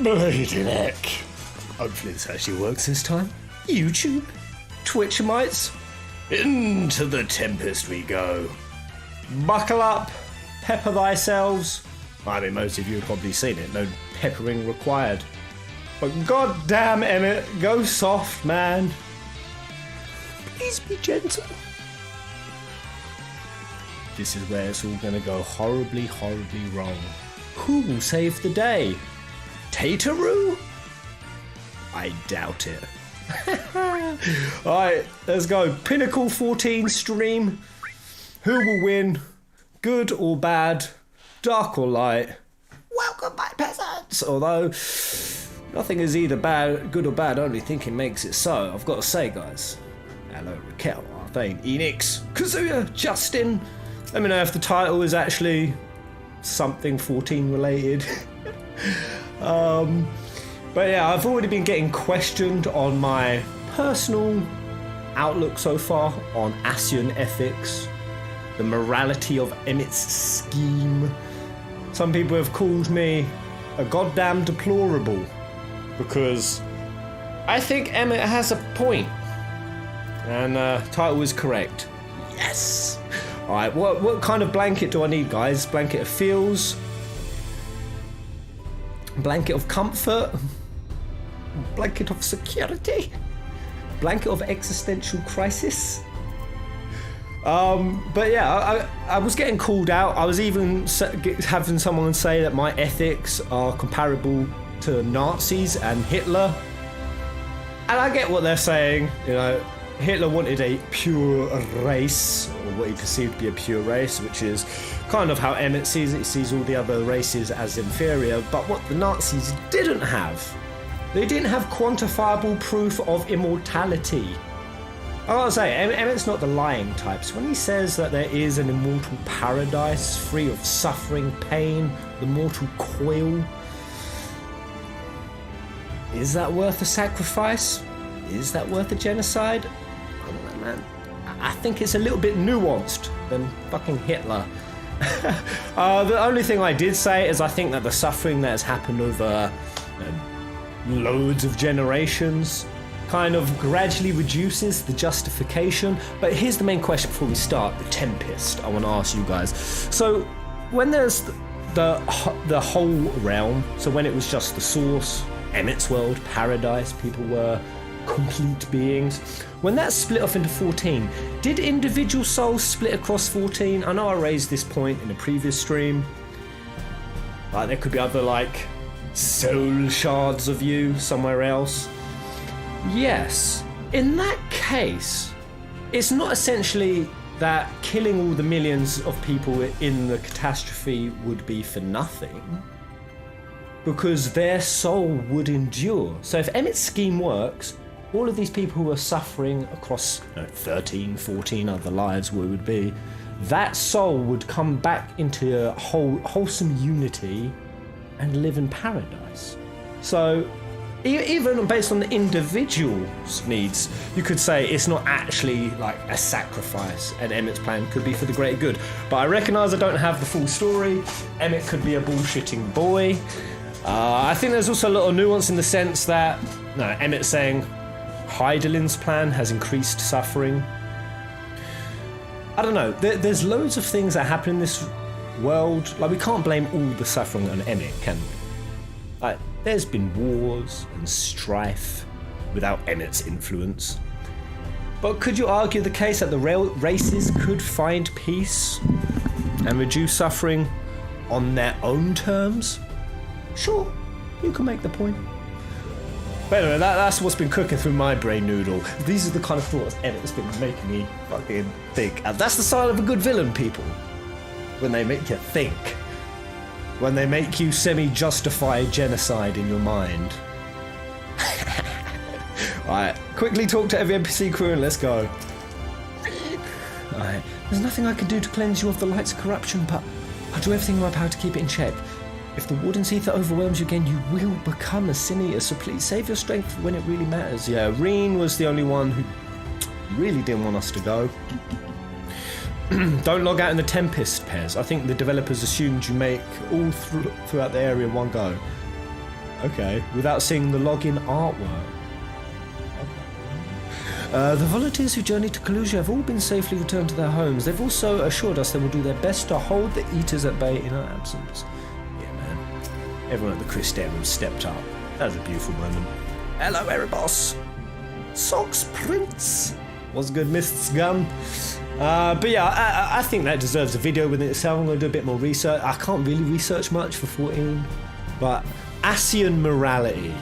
Bloody heck. Hopefully this actually works this time. YouTube, Twitchamites, into the Tempest we go. Buckle up, pepper thyselves. I mean, most of you have probably seen it, no peppering required. But goddamn, Emmett, go soft, man. Please be gentle. This is where it's all gonna go horribly, horribly wrong. Who will save the day? Tataroo? I doubt it. Alright, let's go. Pinnacle 14 stream. Who will win? Good or bad? Dark or light? Welcome back, peasants! Although, nothing is either bad, good or bad, only thinking makes it so. I've got to say, guys. Hello, Raquel, Arthane, Enix, Kazuya, Justin. Let me know if the title is actually something 14 related. But yeah, I've already been getting questioned on my personal outlook so far on Asian ethics, the morality of Emet's scheme. Some people have called me a goddamn deplorable because I think Emmet has a point. And title is correct. Yes! Alright, what kind of blanket do I need, guys? Blanket of feels? Blanket of comfort? Blanket of security? Blanket of existential crisis? But yeah, I was getting called out. I was even having someone say that my ethics are comparable to Nazis and Hitler. And I get what they're saying, you know. Hitler wanted a pure race, or what he perceived to be a pure race, which is kind of how Emmet sees it. He sees all the other races as inferior. But what the Nazis didn't have, they didn't have quantifiable proof of immortality. I gotta say, Emmet's not the lying type. So when he says that there is an immortal paradise, free of suffering, pain, the mortal coil, is that worth a sacrifice? Is that worth a genocide? I don't know, man. I think it's a little bit nuanced than fucking Hitler. The only thing I did say is I think that the suffering that has happened over loads of generations kind of gradually reduces the justification. But here's the main question before we start, the Tempest. I want to ask you guys. So when there's the whole realm, so when it was just the source, Emmet's world, paradise, people were complete beings. When that split off into 14, did individual souls split across 14? I know I raised this point in a previous stream. Like there could be other like soul shards of you somewhere else. Yes. In that case, it's not essentially that killing all the millions of people in the catastrophe would be for nothing, because their soul would endure. So if Emmet's scheme works, all of these people who are suffering across 13, 14 other lives where it would be, that soul would come back into a wholesome unity and live in paradise. So even based on the individual's needs, you could say it's not actually like a sacrifice, and Emmet's plan could be for the greater good. But I recognise I don't have the full story. Emmet could be a bullshitting boy. I think there's also a lot of nuance in the sense that Emmet's saying Heidelin's plan has increased suffering. I don't know, there's loads of things that happen in this world. Like, we can't blame all the suffering on Emmet, can we? Like, there's been wars and strife without Emmet's influence. But could you argue the case that the races could find peace and reduce suffering on their own terms? Sure, you can make the point. But anyway, that's what's been cooking through my brain noodle. These are the kind of thoughts Emmet's been making me fucking think. And that's the sign of a good villain, people. When they make you think. When they make you semi-justify genocide in your mind. Alright, quickly talk to every NPC crew and let's go. Alright, there's nothing I can do to cleanse you of the lights of corruption, but I'll do everything in my power to keep it in check. If the Warden's ether overwhelms you again, you will become a sin eater, so please save your strength when it really matters. Yeah, Reen was the only one who really didn't want us to go. Don't log out in the Tempest, Pez. I think the developers assumed you make all throughout the area in one go. Okay, without seeing the login artwork. The volunteers who journeyed to Kalusia have all been safely returned to their homes. They've also assured us they will do their best to hold the Eaters at bay in our absence. Yeah, man. Everyone at the Christarium stepped up. That was a beautiful moment. Hello, Erebos. Socks Prince. What's good, Mist's gun? But yeah, I think that deserves a video within itself. I'm going to do a bit more research. I can't really research much for 14, but Asian morality.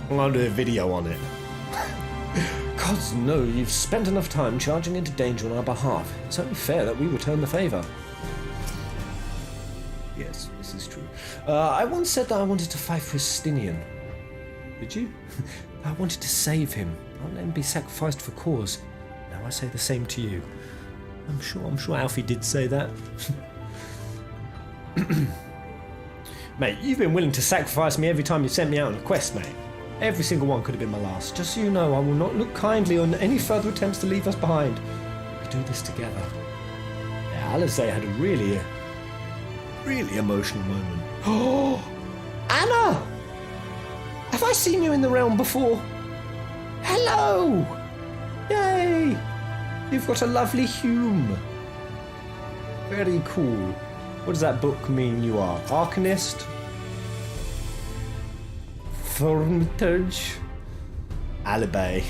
I'm going to do a video on it. Gods no, you've spent enough time charging into danger on our behalf. It's only fair that we return the favour. Yes, this is true. I once said that I wanted to fight for Justinian. Did you? I wanted to save him. Not let him be sacrificed for cause. Now I say the same to you. I'm sure Alfie did say that. Mate, you've been willing to sacrifice me every time you sent me out on a quest, mate. Every single one could have been my last. Just so you know, I will not look kindly on any further attempts to leave us behind. We do this together. Yeah, Alizé had a really emotional moment. Oh, Anna! Have I seen you in the realm before? Hello! Yay! You've got a lovely Hume. Very cool. What does that book mean you are? Arcanist? Thorntage? Alibi.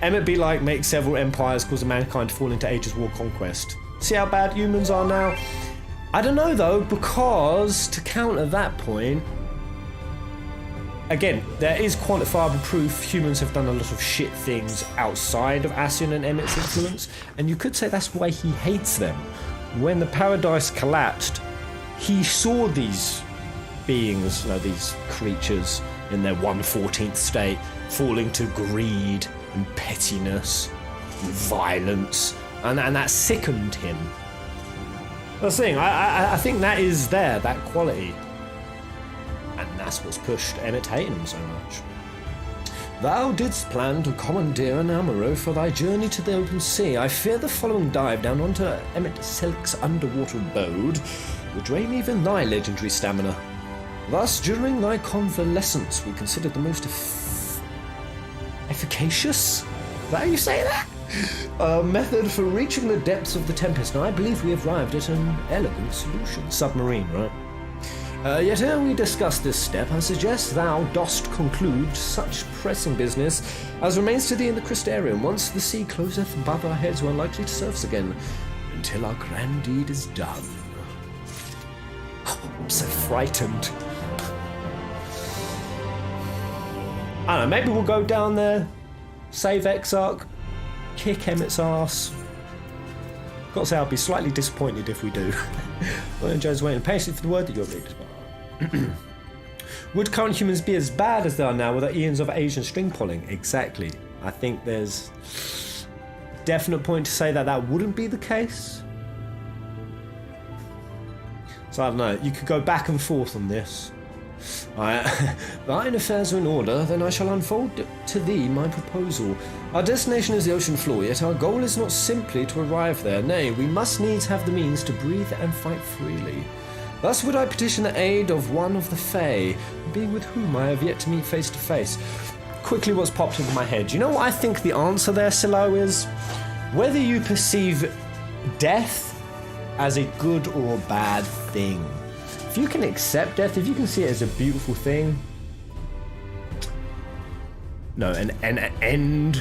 Emmett be like, make several empires, cause mankind to fall into ages war conquest. See how bad humans are now? I don't know though, because to counter that point, again, there is quantifiable proof humans have done a lot of shit things outside of Ascian and Emmett's influence, and you could say that's why he hates them. When the paradise collapsed, he saw these beings, these creatures in their 1/14th state, falling to greed and pettiness and violence, and that sickened him. That's the thing, I think that is there, that quality. And that's what's pushed Emmett hating him so much. Thou didst plan to commandeer an Amaro for thy journey to the open sea. I fear the following dive down onto Emet-Selch's underwater abode will drain even thy legendary stamina. Thus, during thy convalescence, we considered the most efficacious? Is that how you say that? Method for reaching the depths of the Tempest, and I believe we have arrived at an elegant solution. Submarine, right? Yet ere we discuss this step, I suggest thou dost conclude such pressing business as remains to thee in the Christarium. Once the sea closeth above our heads, we are likely to surface again, until our grand deed is done. Oh, I'm so frightened. I don't know, maybe we'll go down there, save Exarch, kick Emmett's ass. Got to say, I'll be slightly disappointed if we do. Well, Joe's waiting patiently for the word that you're reading. Would current humans be as bad as they are now without eons of Asian string pulling? Exactly. I think there's definite point to say that that wouldn't be the case. So I don't know, you could go back and forth on this. Thine affairs are in order, then I shall unfold to thee my proposal. Our destination is the ocean floor, yet our goal is not simply to arrive there. Nay, we must needs have the means to breathe and fight freely. Thus would I petition the aid of one of the Fae, being with whom I have yet to meet face to face. Quickly, what's popped into my head. You know what I think the answer there, Silo, is? Whether you perceive death as a good or a bad thing. If you can accept death, if you can see it as a beautiful thing, no, an end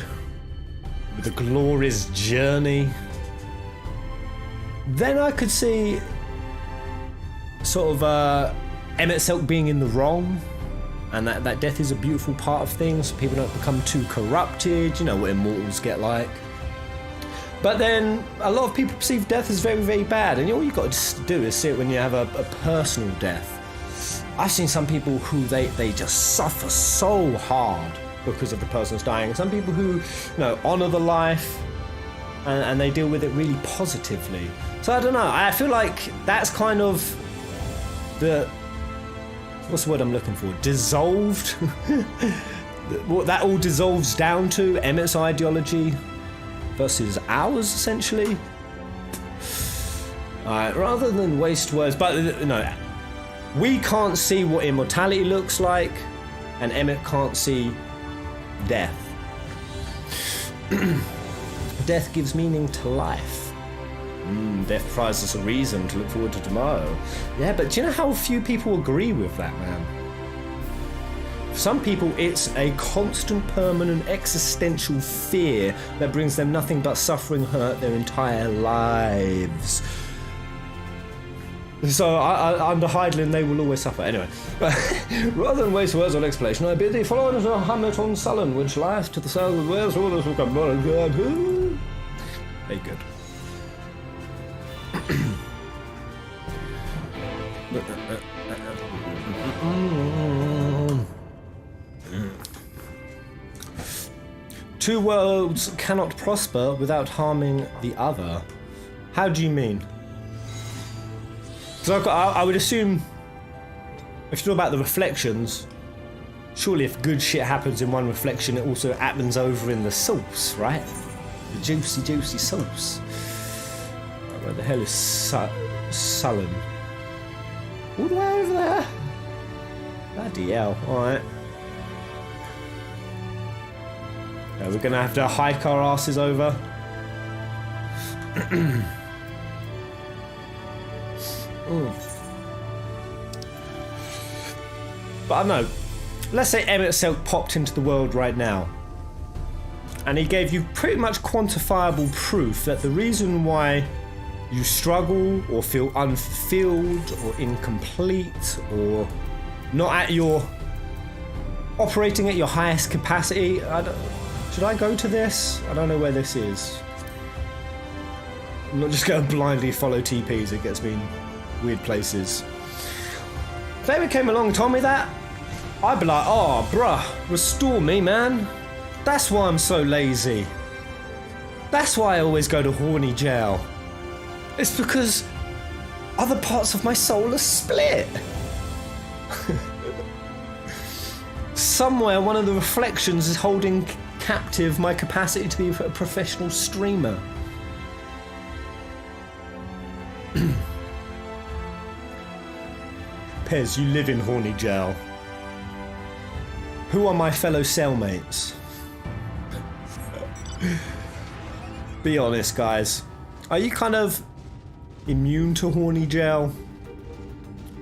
with a glorious journey, then I could see sort of Emet-Selch being in the wrong, and that death is a beautiful part of things, so people don't become too corrupted, you know what immortals get like. But then a lot of people perceive death as very, very bad, and all you've got to do is see it when you have a personal death. I've seen some people who they just suffer so hard because of the person's dying. Some people who, honour the life and they deal with it really positively. So I don't know, I feel like that's kind of what's the word I'm looking for? Dissolved? What that all dissolves down to, Emmett's ideology versus ours, essentially. Alright, rather than waste words, but We can't see what immortality looks like, and Emmett can't see death. Death gives meaning to life. Death provides us a reason to look forward to tomorrow. Yeah, but do you know how few people agree with that, man? For some people, it's a constant, permanent, existential fear that brings them nothing but suffering, hurt their entire lives. So, under Heidlin, they will always suffer. Anyway, rather than waste words on explanation, I bid thee follow into a hamlet on Sullen, which lieth to the south of Wales. All this will come on. Very good. Two worlds cannot prosper without harming the other. How do you mean? So I would assume, if you talk about the reflections, surely if good shit happens in one reflection, it also happens over in the source, right? The juicy, juicy source. Where the hell is Sullen? All the way over there? Bloody hell, alright. Yeah, we're gonna have to hike our asses over. But I don't know. Let's say Emet-Selch popped into the world right now, and he gave you pretty much quantifiable proof that the reason why you struggle or feel unfulfilled or incomplete or not at your operating at your highest capacity. Should I go to this? I don't know where this is. I'm not just going to blindly follow TPs. It gets me in weird places. If they came along and told me that, I'd be like, oh, bruh, restore me, man. That's why I'm so lazy. That's why I always go to Horny jail. It's because other parts of my soul are split. Somewhere one of the reflections is holding captive my capacity to be a professional streamer. Pez, you live in Horny jail. Who are my fellow cellmates? Be honest, guys. Are you kind of immune to Horny jail?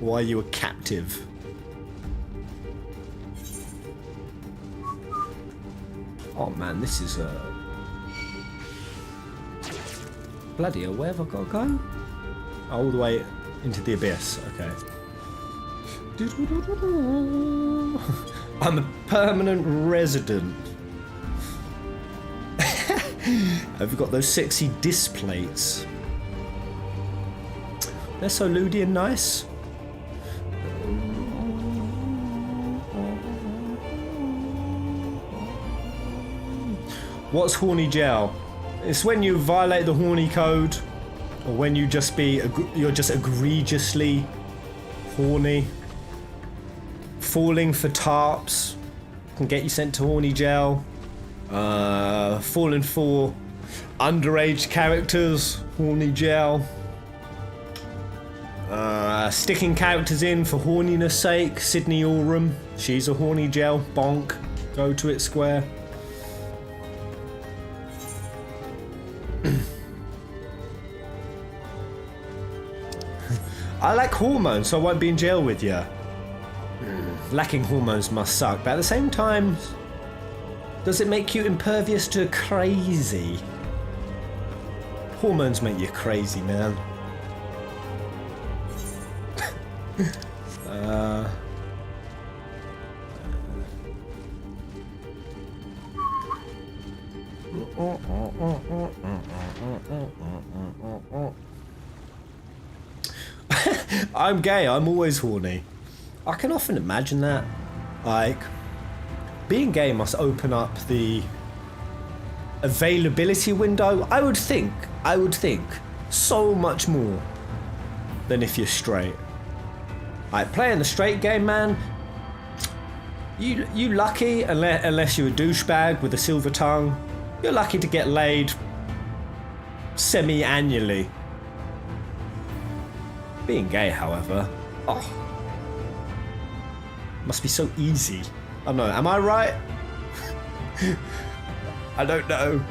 Or are you a captive? Oh man, this is bloody hell, where have I got to go? All the way into the abyss, okay. I'm a permanent resident. Have you got those sexy disc plates? They're so lewdy and nice. What's Horny jail? It's when you violate the Horny code, or when you're just egregiously horny. Falling for tarps can get you sent to Horny jail. Falling for underage characters, Horny jail. Sticking characters in for horniness sake, Sydney Oram, she's a Horny jail, bonk, go to it square. I lack hormones, so I won't be in jail with you. Lacking hormones must suck, but at the same time, does it make you impervious to crazy? Hormones make you crazy, man. I'm gay, I'm always horny. I can often imagine that. Like, being gay must open up the availability window, I would think, so much more than if you're straight. Like, playing the straight game, man, you lucky, unless you're a douchebag with a silver tongue, you're lucky to get laid semi-annually. Being gay, however, Must be so easy. I don't know, am I right? I don't know.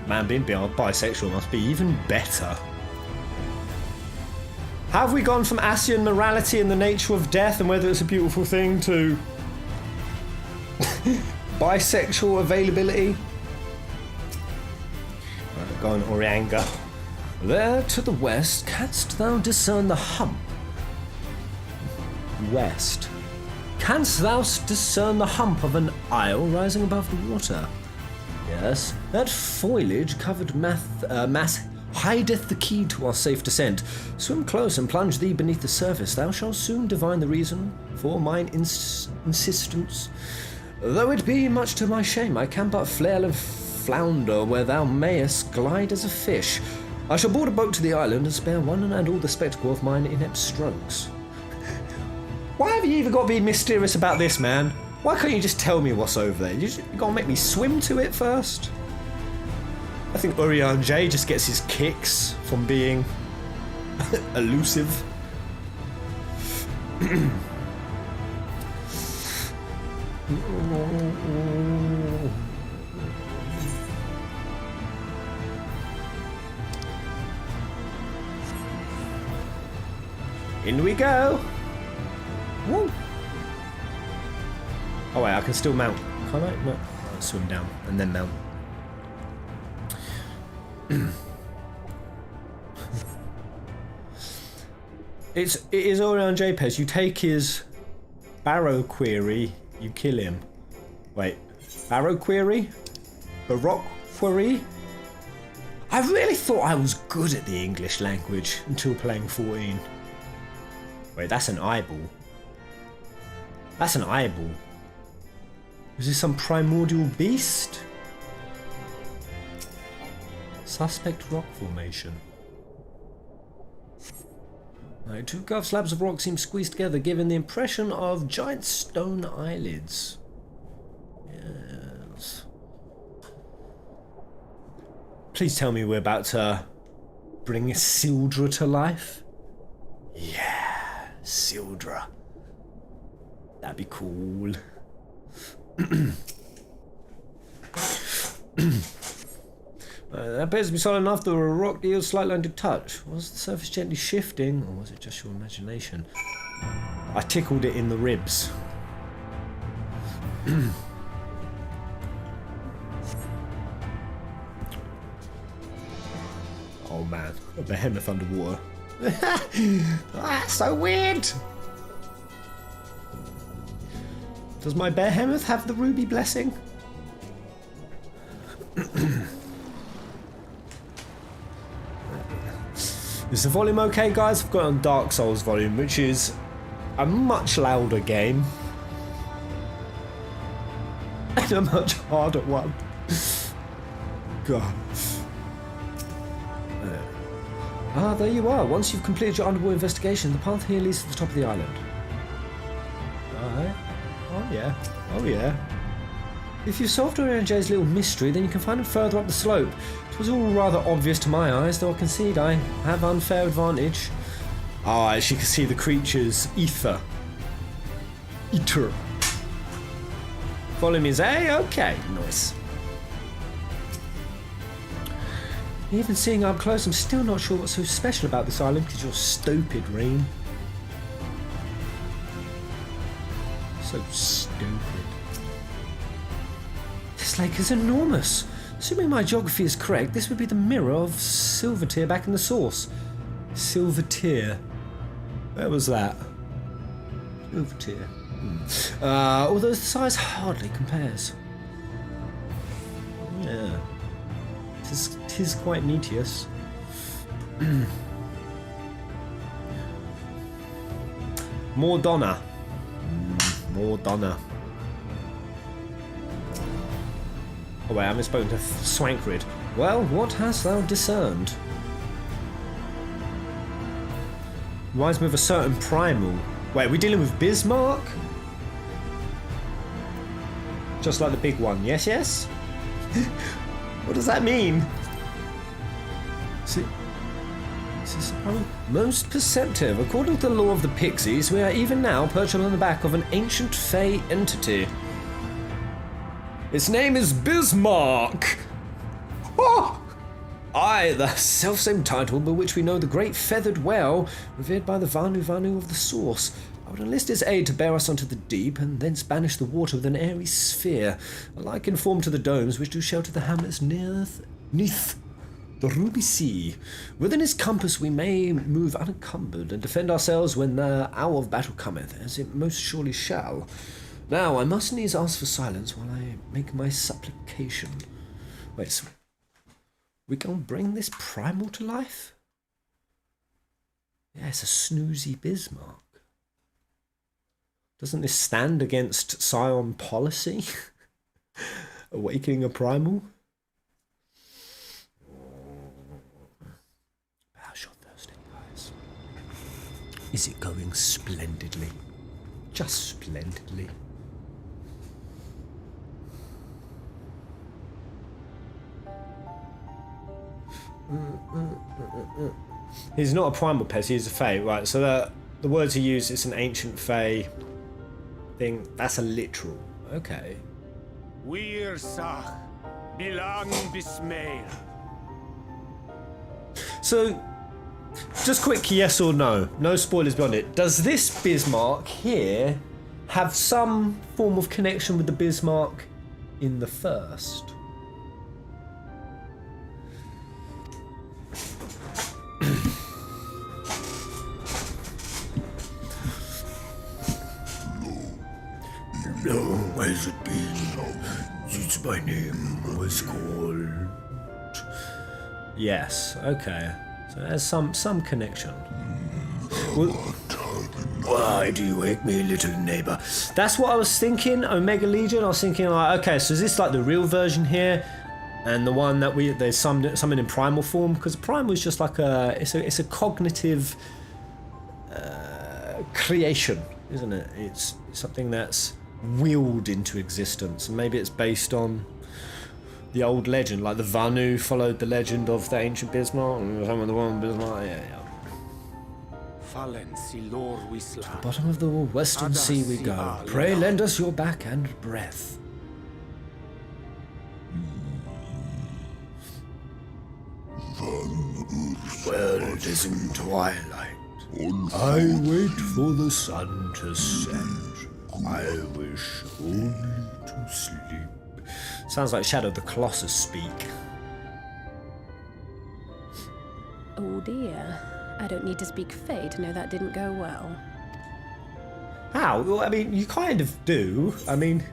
Man, being bisexual must be even better. Have we gone from Asian morality and the nature of death and whether it's a beautiful thing to bisexual availability? Go on, Orianga. There to the west canst thou discern the hump. West. Canst thou discern the hump of an isle rising above the water? Yes, that foliage-covered mass hideth the key to our safe descent. Swim close and plunge thee beneath the surface. Thou shalt soon divine the reason for mine insistence. Though it be much to my shame, I can but flail and flounder where thou mayest glide as a fish. I shall board a boat to the island and spare one and all the spectacle of mine inept strokes. Why have you even got to be mysterious about this, man? Why can't you just tell me what's over there? You gotta make me swim to it first? I think Urian J just gets his kicks from being elusive. In we go. Woo. Oh wait, I can still mount. Can I? No. I'll swim down and then mount. It is Orion JPEG. You take his barrow query, you kill him. Wait, barrow query? Baroque query? I really thought I was good at the English language until playing 14. Wait, that's an eyeball. That's an eyeball. Is this some primordial beast? Suspect rock formation. Right, two curved slabs of rock seem squeezed together, giving the impression of giant stone eyelids. Yes. Please tell me we're about to bring Sildra to life. Yeah, Sildra. That'd be cool. That appears to be solid enough that a rock yields slight line to touch. Was the surface gently shifting, or was it just your imagination? I tickled it in the ribs. Oh man, a behemoth underwater. That's so weird! Does my behemoth have the ruby blessing? Is the volume okay, guys? I've got it on Dark Souls volume, which is a much louder game. And a much harder one. God. Ah, there you are. Once you've completed your underwater investigation, the path here leads to the top of the island. Alright. Oh yeah. Oh yeah. If you've solved Orion J's little mystery, then you can find him further up the slope. It was all rather obvious to my eyes, though I concede I have unfair advantage. Ah, as you can see the creature's ether. Ether. Volume is A? Okay, nice. Even seeing up close, I'm still not sure what's so special about this island because you're stupid, Reem. So stupid. This lake is enormous. Assuming my geography is correct, this would be the mirror of Silvertier back in the source. Silvertier. Where was that? Silvertier. Although the size hardly compares. Yeah. Tis quite neatious. More Donna. More Donna. Oh wait, I haven't spoken to Swankrid. Well, what hast thou discerned? Reminds me of a certain primal. Wait, are we dealing with Bismarck? Just like the big one, yes, yes? What does that mean? This is most perceptive. According to the law of the Pixies, we are even now perched on the back of an ancient fey entity. Its name is Bismarck. Oh! Aye, the self-same title by which we know the great feathered whale, revered by the Vanu Vanu of the source. I would enlist his aid to bear us onto the deep, and thence banish the water with an airy sphere, alike in form to the domes which do shelter the hamlets neath the ruby sea. Within his compass we may move unencumbered, and defend ourselves when the hour of battle cometh, as it most surely shall. Now I must needs ask for silence while I make my supplication. Wait, so we gonna bring this primal to life? Yeah, it's a snoozy Bismarck. Doesn't this stand against Scion policy? Awakening a primal? How's your Thursday, guys? Is it going splendidly? Just splendidly. He's not a primal pest, he's a fae, right? So the words he used, it's an ancient fae thing. That's a literal. Okay. Wir Sach bilang Bismail. So, just quick yes or no. No spoilers beyond it. Does this Bismarck here have some form of connection with the Bismarck in the first? Long has it been since my name was called? Yes, okay. So there's some connection. Well, why do you wake me, little neighbour? That's what I was thinking, Omega Legion. I was thinking, like, okay, so is this like the real version here? And the one that there's something in primal form? Because primal is just like it's a cognitive creation, isn't it? It's something that's willed into existence, and maybe it's based on the old legend, like the Vanu followed the legend of the ancient Bismarck, and some of the one Bismarck, yeah. To the bottom of the western sea we go. Pray lend us your back and breath. Well, it is in twilight. I wait for the sun to set. I wish only to sleep. Sounds like Shadow the Colossus speak. Oh dear. I don't need to speak Fae to know that didn't go well. How? Well, I mean, you kind of do. I mean,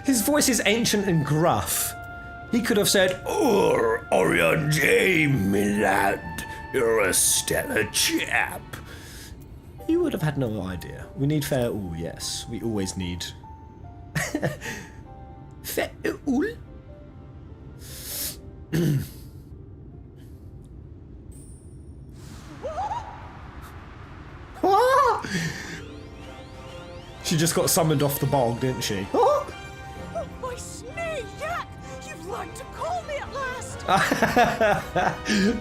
his voice is ancient and gruff. He could have said, "Oh, Orion J, me lad, you're a stellar chap." You would have had no idea. We need fair ooh, yes. We always need fair ooh. She just got summoned off the bog, didn't she? Oh, my snake yak! You've learned to call me at last!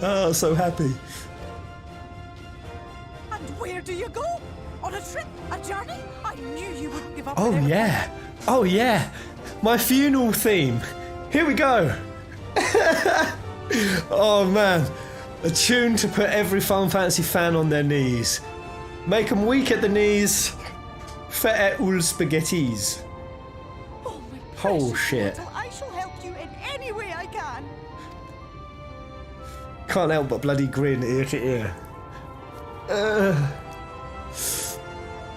Oh, so happy. And where do you go? On a trip? A journey? I knew you wouldn't give up. Oh without yeah. me. Oh yeah. My funeral theme. Here we go. Oh man. A tune to put every Final Fantasy fan on their knees. Make them weak at the knees. Fete ul spaghettis. Oh, my Oh, precious shit. mortal, I shall help you in any way I can. Can't help but bloody grin ear to ear.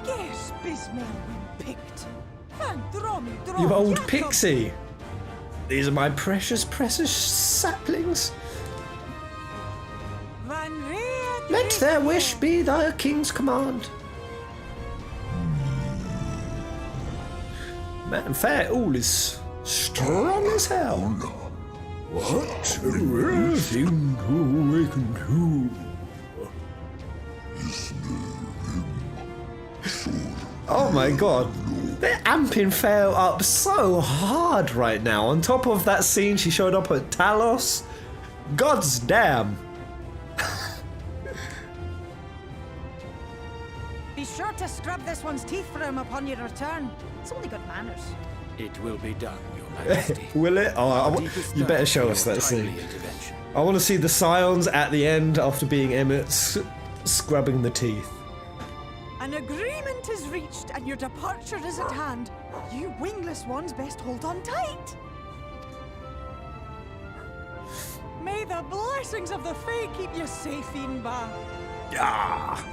Yes, Bismarck picked. And draw You old Jacob. pixie. These are my precious, precious saplings. Van Reer, Let their wish be the king's command. Man, Fair All is strong as hell. What a rare thing to awaken to. Oh my god. They're amping Fair up so hard right now. On top of that scene she showed up at Talos. God's damn. to scrub this one's teeth for him upon your return. It's only good manners. It will be done, Your Majesty. Will it? Oh, you better show us that scene. I want to see the scions at the end after being Emmett scrubbing the teeth. An agreement is reached and your departure is at hand. You wingless ones best hold on tight. May the blessings of the Fae keep you safe, Inba. Ah.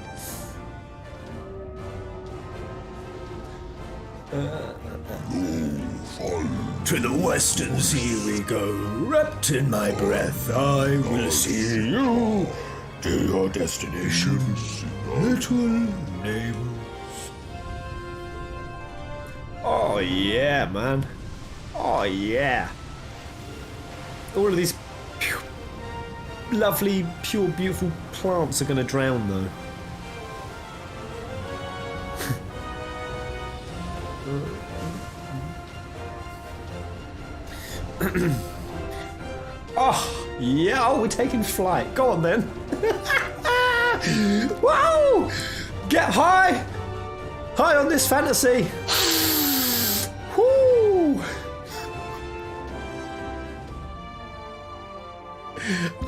To the western sea we go, wrapped in my breath. I will see you to your destination, little neighbors. Oh yeah, man. Oh yeah. All of these lovely, pure, beautiful plants are going to drown though. Oh, yeah, oh, we're taking flight. Go on then. Wow! Get high! High on this fantasy! Woo!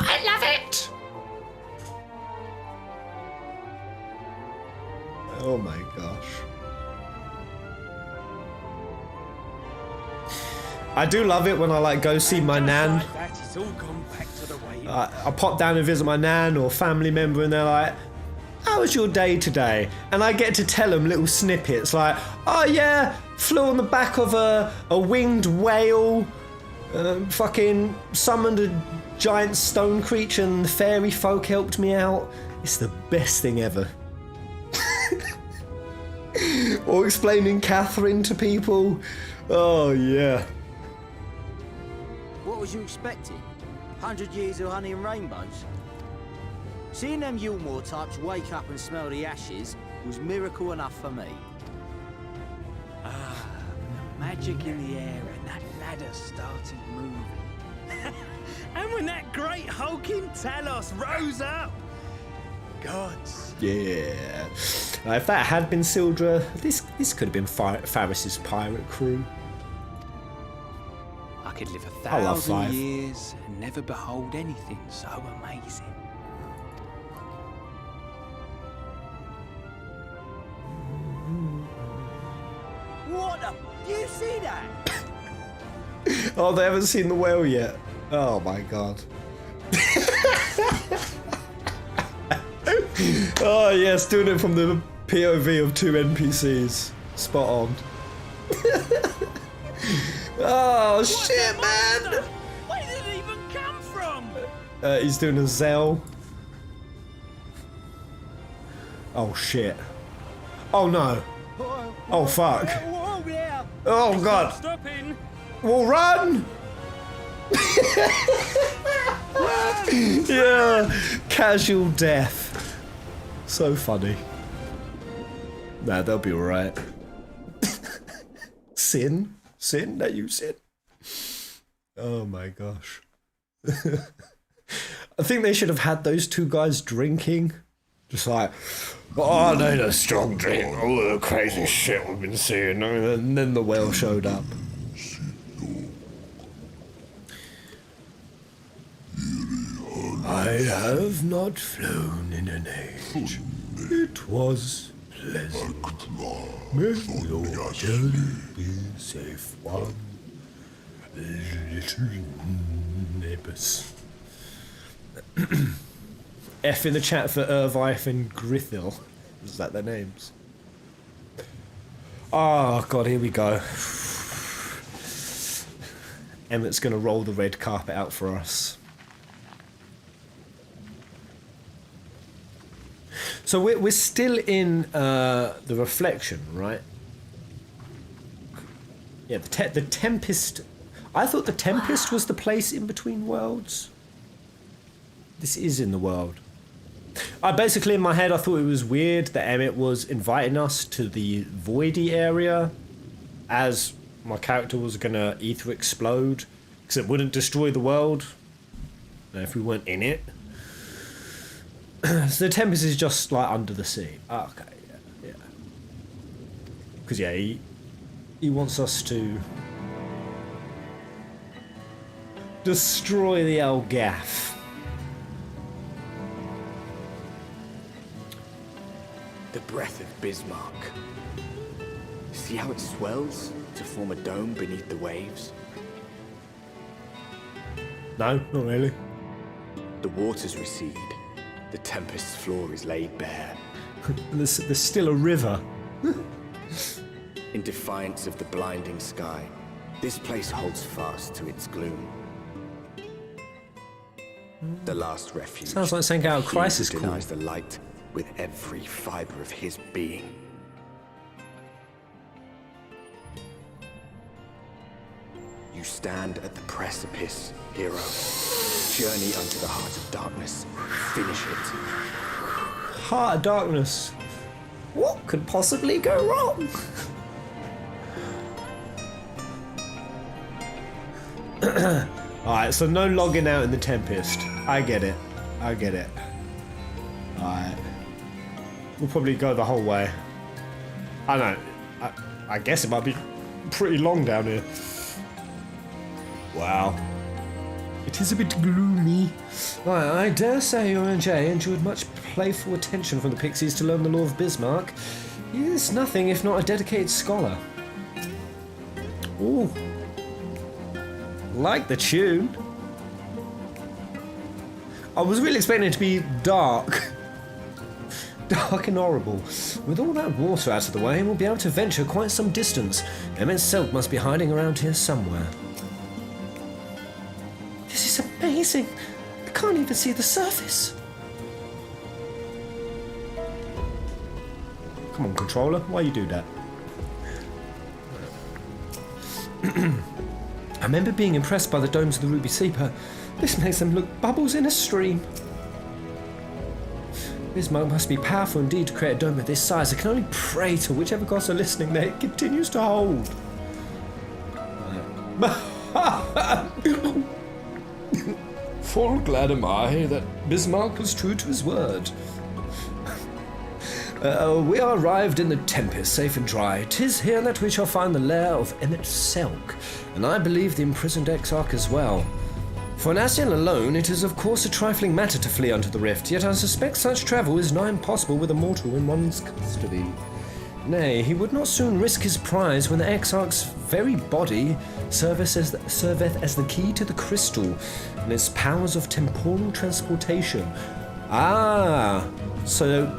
I love it! Oh my gosh. I do love it when I like go see my nan. Like that, it's all gone back to the way. I pop down and visit my nan or family member and they're like, how was your day today? And I get to tell them little snippets like, oh yeah, flew on the back of a winged whale, fucking summoned a giant stone creature and the fairy folk helped me out. It's the best thing ever. Or explaining Catherine to people. Oh yeah. What was you expecting? 100 years of honey and rainbows? Seeing them Yulmore types wake up and smell the ashes was miracle enough for me. Ah, the magic in the air and that ladder started moving. And when that great hulking Talos rose up. Gods. Yeah. If that had been Sildra, this could have been Faris's pirate crew. I could live I love 1,000 Five. years and never behold anything so amazing. What the? You see that? Oh, they haven't seen the whale yet. Oh my god. Oh yes, doing it from the POV of two NPCs. Spot on. Oh shit, man! Where did it even come from? He's doing a Zell. Oh shit. Oh no. Oh fuck. Whoa, yeah. Oh god. Stopping. We'll run! Yeah, casual death. So funny. Nah, they'll be alright. Sin? Sin? That you sin? Oh my gosh. I think they should have had those two guys drinking. Just like, oh, I need a strong drink. All the crazy shit we've been seeing. And then the whale showed up. I have not flown in an age. It was pleasant. May your journey be safe, one little neighbours. F in the chat for Irvife and Grithil. Is that their names? Oh god, here we go. Emmett's gonna roll the red carpet out for us. So we're still in the reflection, right? Yeah, the Tempest. I thought the Tempest was the place in between worlds. This is in the world. Basically, in my head, I thought it was weird that Emmett was inviting us to the voidy area, as my character was gonna ether explode, because it wouldn't destroy the world if we weren't in it. So the Tempest is just like under the sea. Okay, yeah. Because yeah, he wants us to destroy the old gaff. The breath of Bismarck. See how it swells to form a dome beneath the waves? No, not really. The waters recede. The Tempest's floor is laid bare. There's still a river. In defiance of the blinding sky, this place holds fast to its gloom. The last refuge. Sounds like something out of He Crisis who Core. denies the light with every fiber of his being. You stand at the precipice, hero. Journey unto the heart of darkness. Finish it. Heart of Darkness. What could possibly go wrong? Alright, so no logging out in the Tempest. I get it. I get it. Alright. We'll probably go the whole way. I don't know. I guess it might be pretty long down here. Wow. It is a bit gloomy. Right, I dare say you and Jay enjoyed much playful attention from the Pixies to learn the law of Bismarck. He is nothing if not a dedicated scholar. Ooh. Like the tune. I was really expecting it to be dark. Dark and horrible. With all that water out of the way, we'll be able to venture quite some distance. Emet-Selch must be hiding around here somewhere. This is amazing. I can't even see the surface. Come on, controller. Why you do that? I remember being impressed by the domes of the Ruby Sea, but this makes them look bubbles in a stream. Bismarck must be powerful indeed to create a dome of this size. I can only pray to whichever gods are listening that it continues to hold. Full glad am I that Bismarck was true to his word. We are arrived in the Tempest, safe and dry. 'Tis here that we shall find the lair of Emet-Selch, and I believe the imprisoned Exarch as well. For an Ascian alone, it is of course a trifling matter to flee unto the rift, yet I suspect such travel is nigh impossible with a mortal in one's custody. Nay, he would not soon risk his prize when the Exarch's very body serveth as the key to the crystal, and its powers of temporal transportation. Ah, so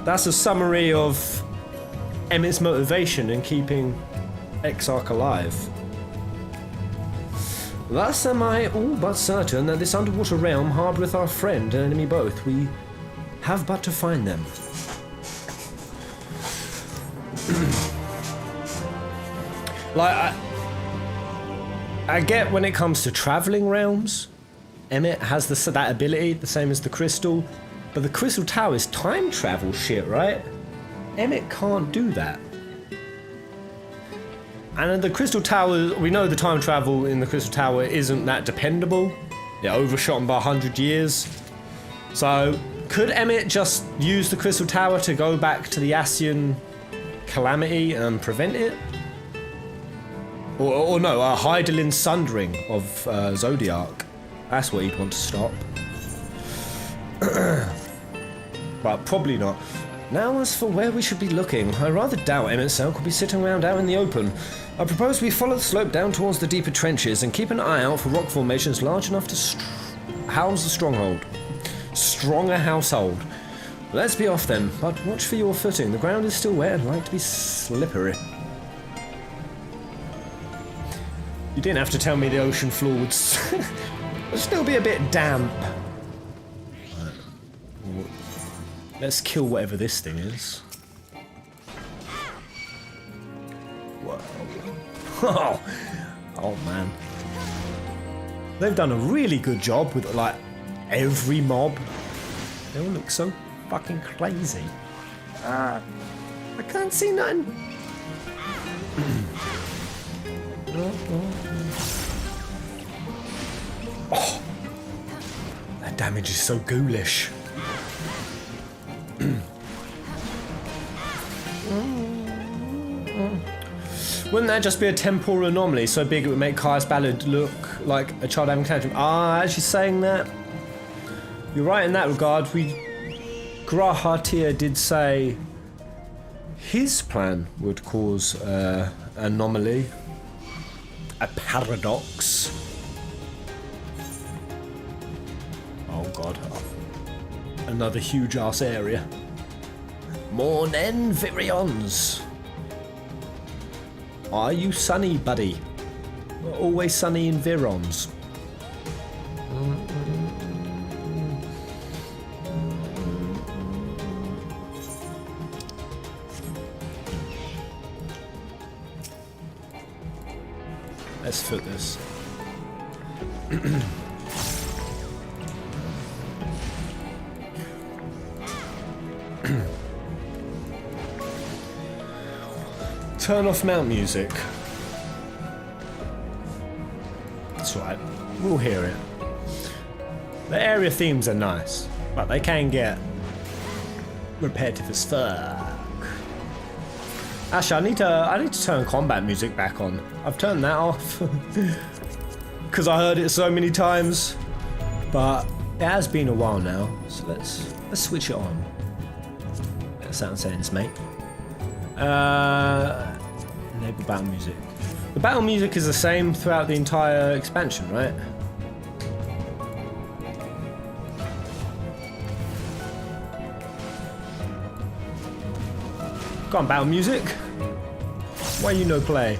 that's a summary of Emmett's motivation in keeping Exarch alive. Thus am I all but certain that this underwater realm harboureth our friend and enemy both. We have but to find them. Like, I get when it comes to travelling realms, Emmet has that ability, the same as the crystal, but the crystal tower is time travel shit, right? Emmet can't do that. And the crystal tower, we know the time travel in the crystal tower isn't that dependable. It overshot him by 100 years. So, could Emmet just use the crystal tower to go back to the Ascian calamity and prevent it? Or no, a Hydaelyn sundering of Zodiac. That's what he'd want to stop. But probably not. Now as for where we should be looking, I rather doubt Emet-Selch will be sitting around out in the open. I propose we follow the slope down towards the deeper trenches and keep an eye out for rock formations large enough to house a stronghold. Strong a household. Let's be off then, but watch for your footing. The ground is still wet and like to be slippery. You didn't have to tell me the ocean floor would still be a bit damp. Let's kill whatever this thing is. Whoa. Oh man. They've done a really good job with like every mob. They all look so fucking crazy. I can't see nothing. Oh, that damage is so ghoulish. Wouldn't that just be a temporal anomaly so big it would make Caius Ballard look like a child having tantrum? Ah, actually saying that. You're right in that regard. Grahatir did say his plan would cause anomaly, a paradox. Oh god, another huge ass area. Mornin' Virions. Are you sunny, buddy? Always sunny in Virons. Let's foot this. Turn off mount music. That's right, we'll hear it. The area themes are nice, but they can get repetitive as fuck. Actually, I need to turn combat music back on. I've turned that off because I heard it so many times, but it has been a while now. So let's switch it on. That sounds sense, mate. Enable battle music. The battle music is the same throughout the entire expansion, right? Go on, battle music. Why you no play?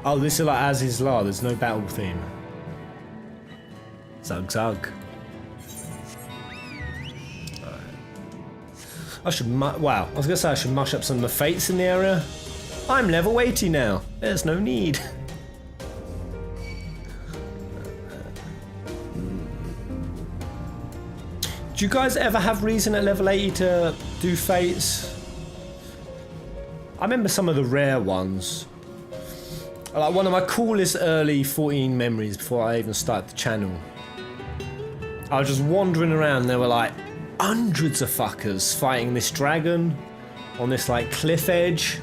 Oh, this is like As Is Law, there's no battle theme. Zug zug. Right. I should wow, I was gonna say I should mush up some of the fates in the area. I'm level 80 now, there's no need. Do you guys ever have reason at level 80 to do fates? I remember some of the rare ones. Like one of my coolest early 14 memories before I even started the channel. I was just wandering around and there were like hundreds of fuckers fighting this dragon on this like cliff edge.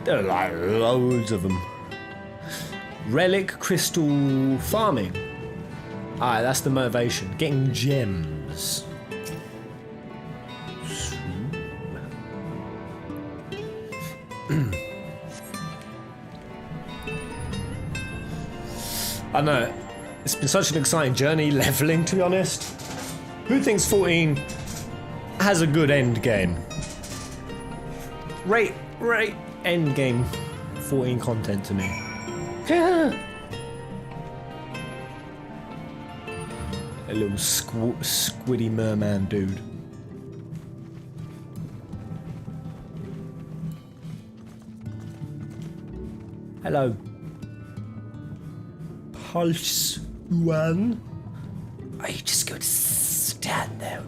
There were like loads of them. Relic crystal farming. Alright, that's the motivation. Getting gems. I know, it's been such an exciting journey leveling, to be honest. Who thinks 14 has a good end game? Rate end game 14 content to me. A little squiddy merman dude. Hello. Pulse one. I just got to stand there.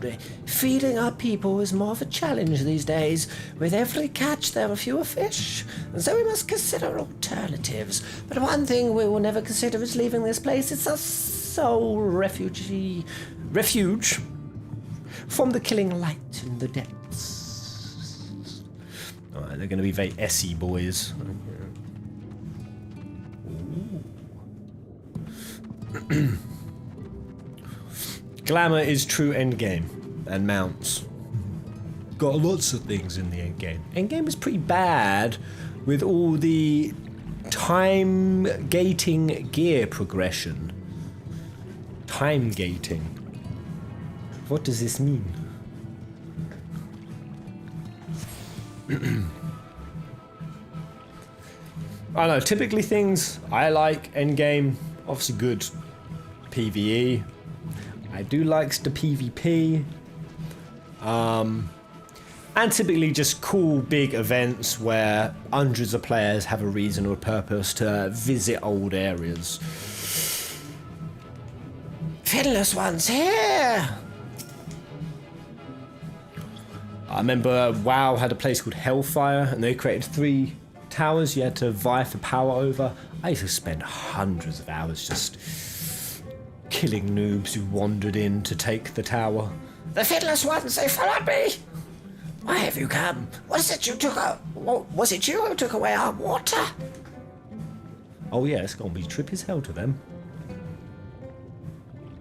Feeding our people is more of a challenge these days. With every catch, there are fewer fish, and so we must consider alternatives. But one thing we will never consider is leaving this place. It's a sole refuge from the killing light in the depths. Alright, they're going to be very Essie boys. Glamour is true endgame, and mounts. Got lots of things in the endgame. Endgame is pretty bad with all the time gating gear progression. Time gating. What does this mean? I don't know, typically things I like endgame, obviously good PvE. I do like the PvP. And typically just cool big events where hundreds of players have a reason or a purpose to visit old areas. Fiddler's one's here! I remember WoW had a place called Hellfire and they created 3 towers you had to vie for power over. I used to spend hundreds of hours just killing noobs who wandered in to take the tower. The fiddler's ones, they followed me! Why have you come? Was it you who took away our water? Oh yeah, it's gonna be trip as hell to them.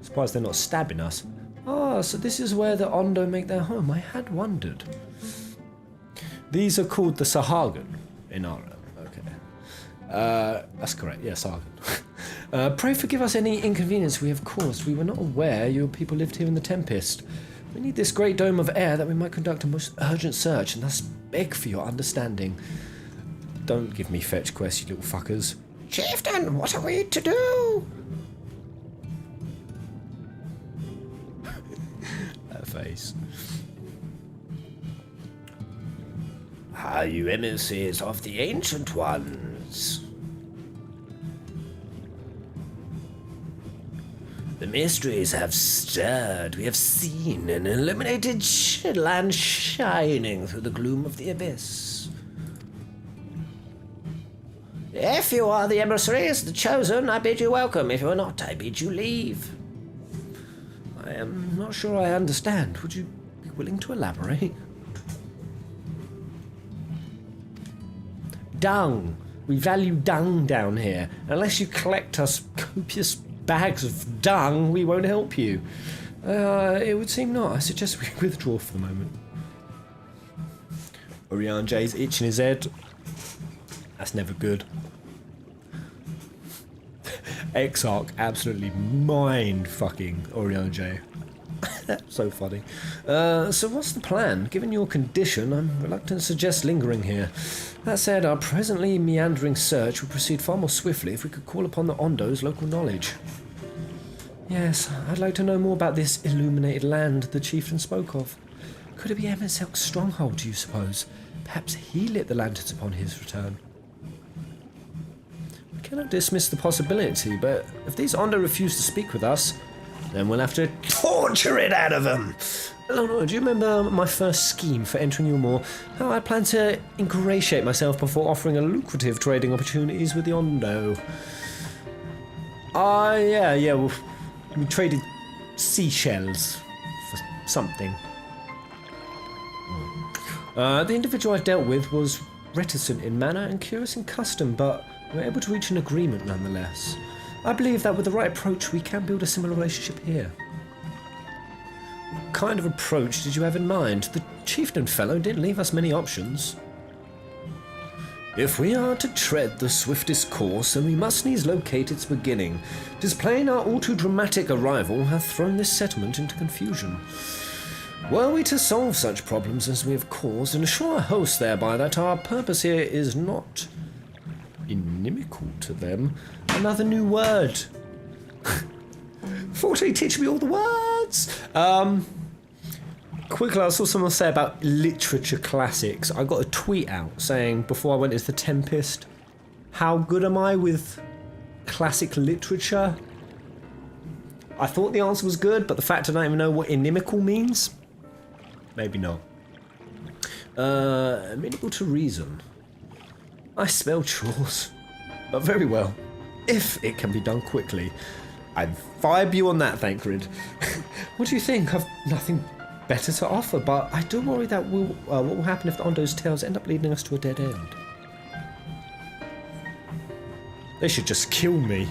Surprised they're not stabbing us. Ah, so this is where the Ondo make their home. I had wondered. These are called the Sahagan in our okay. That's correct, yeah, Sahagan. Pray forgive us any inconvenience we have caused. We were not aware your people lived here in the Tempest. We need this great dome of air that we might conduct a most urgent search, and thus beg for your understanding. Don't give me fetch quests, you little fuckers. Chieftain, what are we to do? That face. Are you emissaries of the Ancient Ones? The mysteries have stirred. We have seen an illuminated land shining through the gloom of the abyss. If you are the emissaries, the chosen, I bid you welcome. If you are not, I bid you leave. I am not sure I understand. Would you be willing to elaborate? Dung. We value dung down here. Unless you collect us copious bags of dung, we won't help you. It would seem not. I suggest we withdraw for the moment. Orion J's itching his head. That's never good. Exarch absolutely mind-fucking Orion J. So funny. So what's the plan? Given your condition, I'm reluctant to suggest lingering here. That said, our presently meandering search would proceed far more swiftly if we could call upon the Ondo's local knowledge. Yes, I'd like to know more about this illuminated land the chieftain spoke of. Could it be Emet-Selch's stronghold, do you suppose? Perhaps he lit the lanterns upon his return. We cannot dismiss the possibility, but if these Ondo refuse to speak with us, then we'll have to torture it out of them. No, do you remember my first scheme for entering your maw? How I planned to ingratiate myself before offering a lucrative trading opportunities with the Ondo. Yeah, well, we traded seashells for something. The individual I dealt with was reticent in manner and curious in custom, but we were able to reach an agreement nonetheless. I believe that with the right approach we can build a similar relationship here. What kind of approach did you have in mind? The chieftain fellow didn't leave us many options. If we are to tread the swiftest course, then we must needs locate its beginning. 'Tis plain our all too dramatic arrival hath thrown this settlement into confusion. Were we to solve such problems as we have caused, and assure our hosts thereby that our purpose here is not inimical to them, another new word. Fortunately, teach me all the words. Quickly, I saw someone say about literature classics. I got a tweet out saying before I went into the Tempest, how good am I with classic literature? I thought the answer was good, but the fact I don't even know what inimical means, maybe not. Amenable to reason. I spell chores, but very well, if it can be done quickly. I vibe you on that, Thancred. What do you think? I've nothing better to offer, but I do worry that what will happen if the Ondo's tales end up leading us to a dead end. They should just kill me.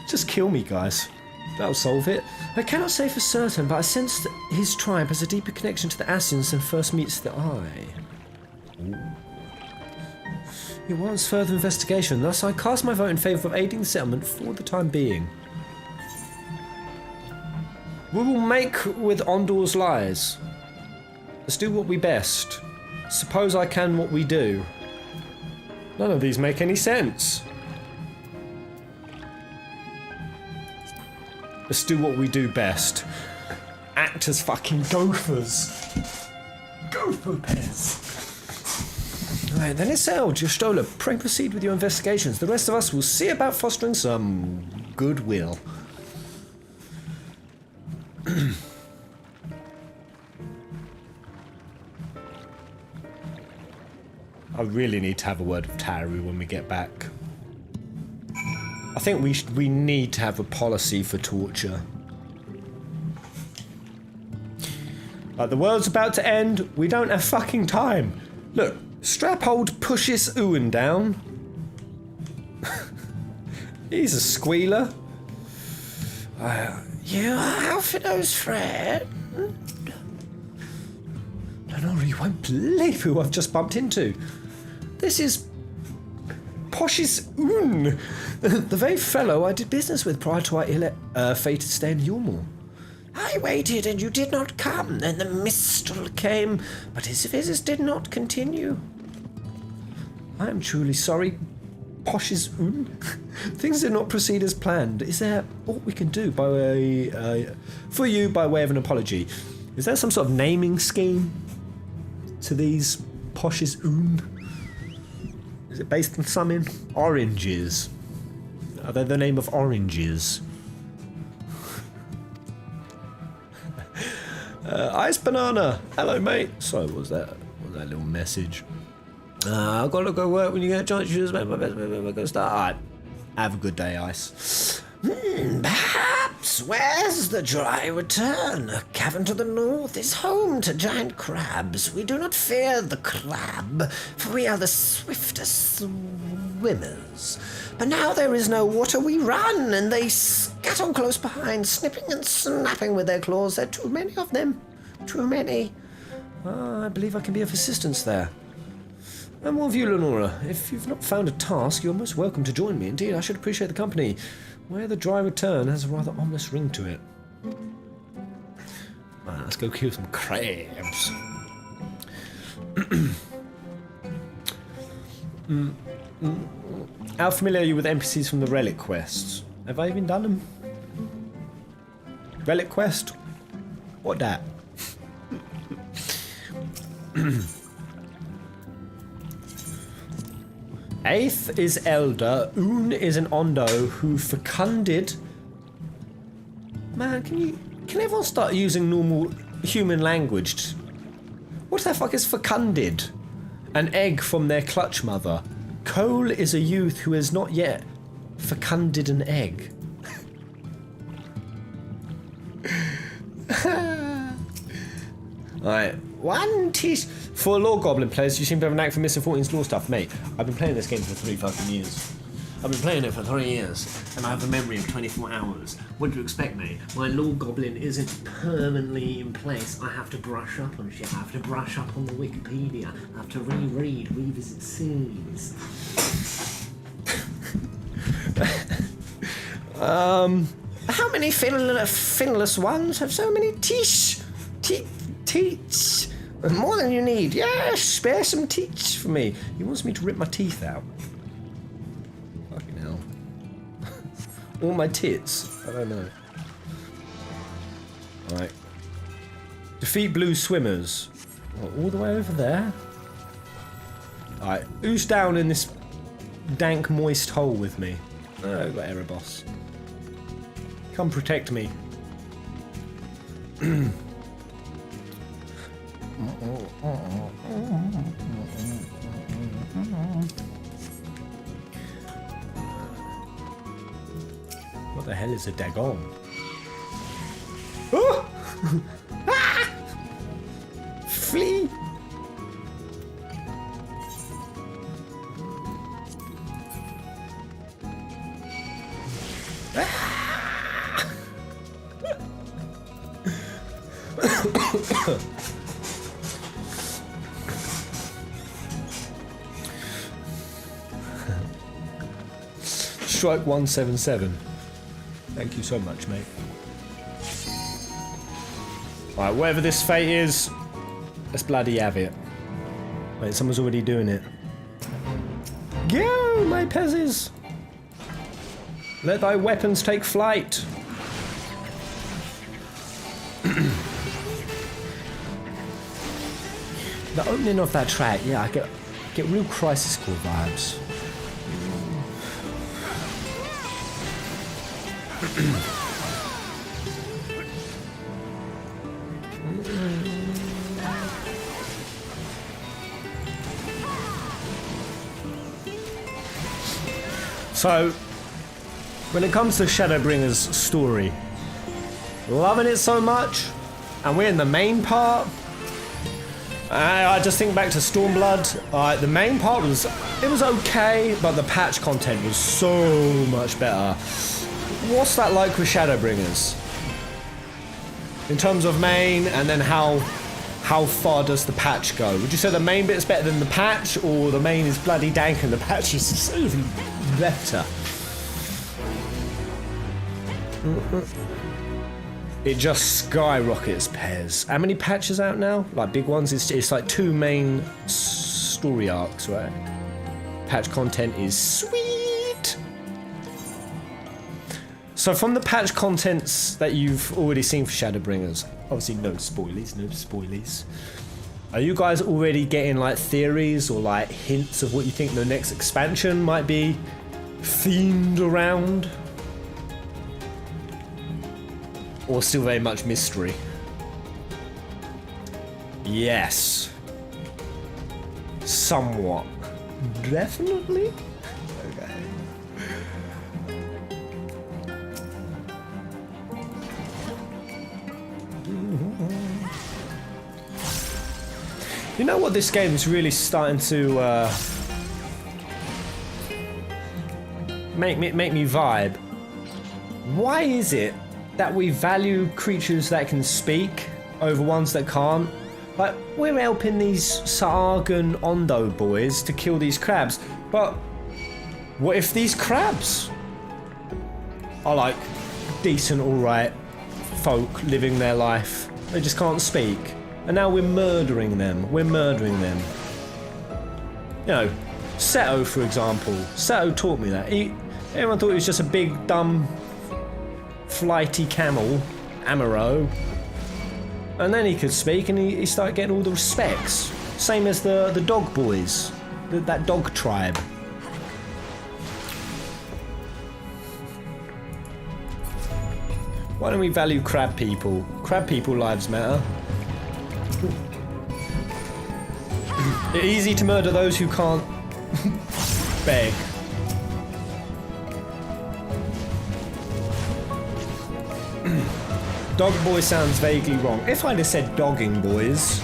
Just kill me, guys. That'll solve it. I cannot say for certain, but I sense that his tribe has a deeper connection to the Asians than first meets the eye. Ooh. It warrants further investigation, thus I cast my vote in favour of aiding the settlement for the time being. We will make with Ondor's lies. Let's do what we best. Suppose I can what we do. None of these make any sense. Let's do what we do best. Act as fucking gophers. Gopher pairs. Alright, then it's Selch, Stola. Pray proceed with your investigations. The rest of us will see about fostering some goodwill. I really need to have a word with Taru when we get back. I think we need to have a policy for torture. Like, the world's about to end. We don't have fucking time. Look, strap old Pushis Ewan down. He's a squealer. You outfitters, friend. No, you won't believe who I've just bumped into. This is Posh's Oon, the very fellow I did business with prior to our fated stay in Yulmore. I waited and you did not come, then the Mistral came, but his visits did not continue. I am truly sorry, Posh's Oon. Things did not proceed as planned. Is there what we can do by way, for you by way of an apology? Is there some sort of naming scheme to these Posh's Oon? Is it based on something? Oranges. Are they the name of oranges? Ice Banana. Hello, mate. Sorry, what was that little message? I've got to go work when you get a chance. You just make my best. We're going to start. All right. Have a good day, Ice. Perhaps. Where's the dry return? A cavern to the north is home to giant crabs. We do not fear the crab, for we are the swiftest swimmers. But now there is no water, we run, and they scat on close behind, snipping and snapping with their claws. There are too many of them. Too many. I believe I can be of assistance there. And more of you, Lenora. If you've not found a task, you're most welcome to join me. Indeed, I should appreciate the company. Where the dry return has a rather ominous ring to it. Right, let's go kill some crabs. How familiar are you with NPCs from the Relic quests? Have I even done them? Relic quest? What that? Eighth is Elder. Oon is an Ondo who fecunded. Man, can everyone start using normal human language? What the fuck is fecunded? An egg from their clutch mother. Cole is a youth who has not yet fecunded an egg. Alright, one tease. For Lore Goblin players, you seem to have a knack for missing 14's lore stuff, mate. I've been playing this game for 3 fucking years. I've been playing it for 3 years, and I have a memory of 24 hours. What do you expect, mate? My Lore Goblin isn't permanently in place. I have to brush up on shit. I have to brush up on the Wikipedia. I have to reread, revisit scenes. How many finless ones have so many teeth? Teeth. More than you need. Yes, spare some teeth for me. He wants me to rip my teeth out. Fucking hell. All my tits. I don't know. Alright. Defeat blue swimmers. All the way over there? Alright. Who's down in this dank, moist hole with me? Oh, we've got Erebos. Come protect me. What the hell is a dagon? Oh! Ah! Flee! Strike 177. Thank you so much, mate. Alright, whatever this fate is, let's bloody have it. Wait, someone's already doing it. Go, my peasants! Let thy weapons take flight. The opening of that track, yeah, I get real Crisis Core vibes. So, when it comes to Shadowbringers' story, loving it so much, and we're in the main part. I just think back to Stormblood. The main part was okay, but the patch content was so much better. What's that like with Shadowbringers? In terms of main, and then how far does the patch go? Would you say the main bit's better than the patch, or the main is bloody dank and the patch is even better? It just skyrockets, Pez. How many patches out now? Like big ones? It's like 2 main story arcs, right? Patch content is sweet. So from the patch contents that you've already seen for Shadowbringers, obviously no spoilies. Are you guys already getting like theories or like hints of what you think the next expansion might be themed around? Or still very much mystery? Yes. Somewhat. Definitely? Okay. You know what, this game is really starting to make me vibe? Why is it that we value creatures that can speak over ones that can't? Like, we're helping these Sarg and Ondo boys to kill these crabs, but what if these crabs are like decent, alright folk living their life? They just can't speak, and now we're murdering them. You know, Seto, for example. Seto taught me that. Everyone thought he was just a big, dumb, flighty camel, Amaro, and then he could speak, and he started getting all the respects. Same as the dog boys, that dog tribe. Why don't we value crab people? Crab people lives matter. It's easy to murder those who can't beg. Dog boy sounds vaguely wrong. If I'd have said dogging boys.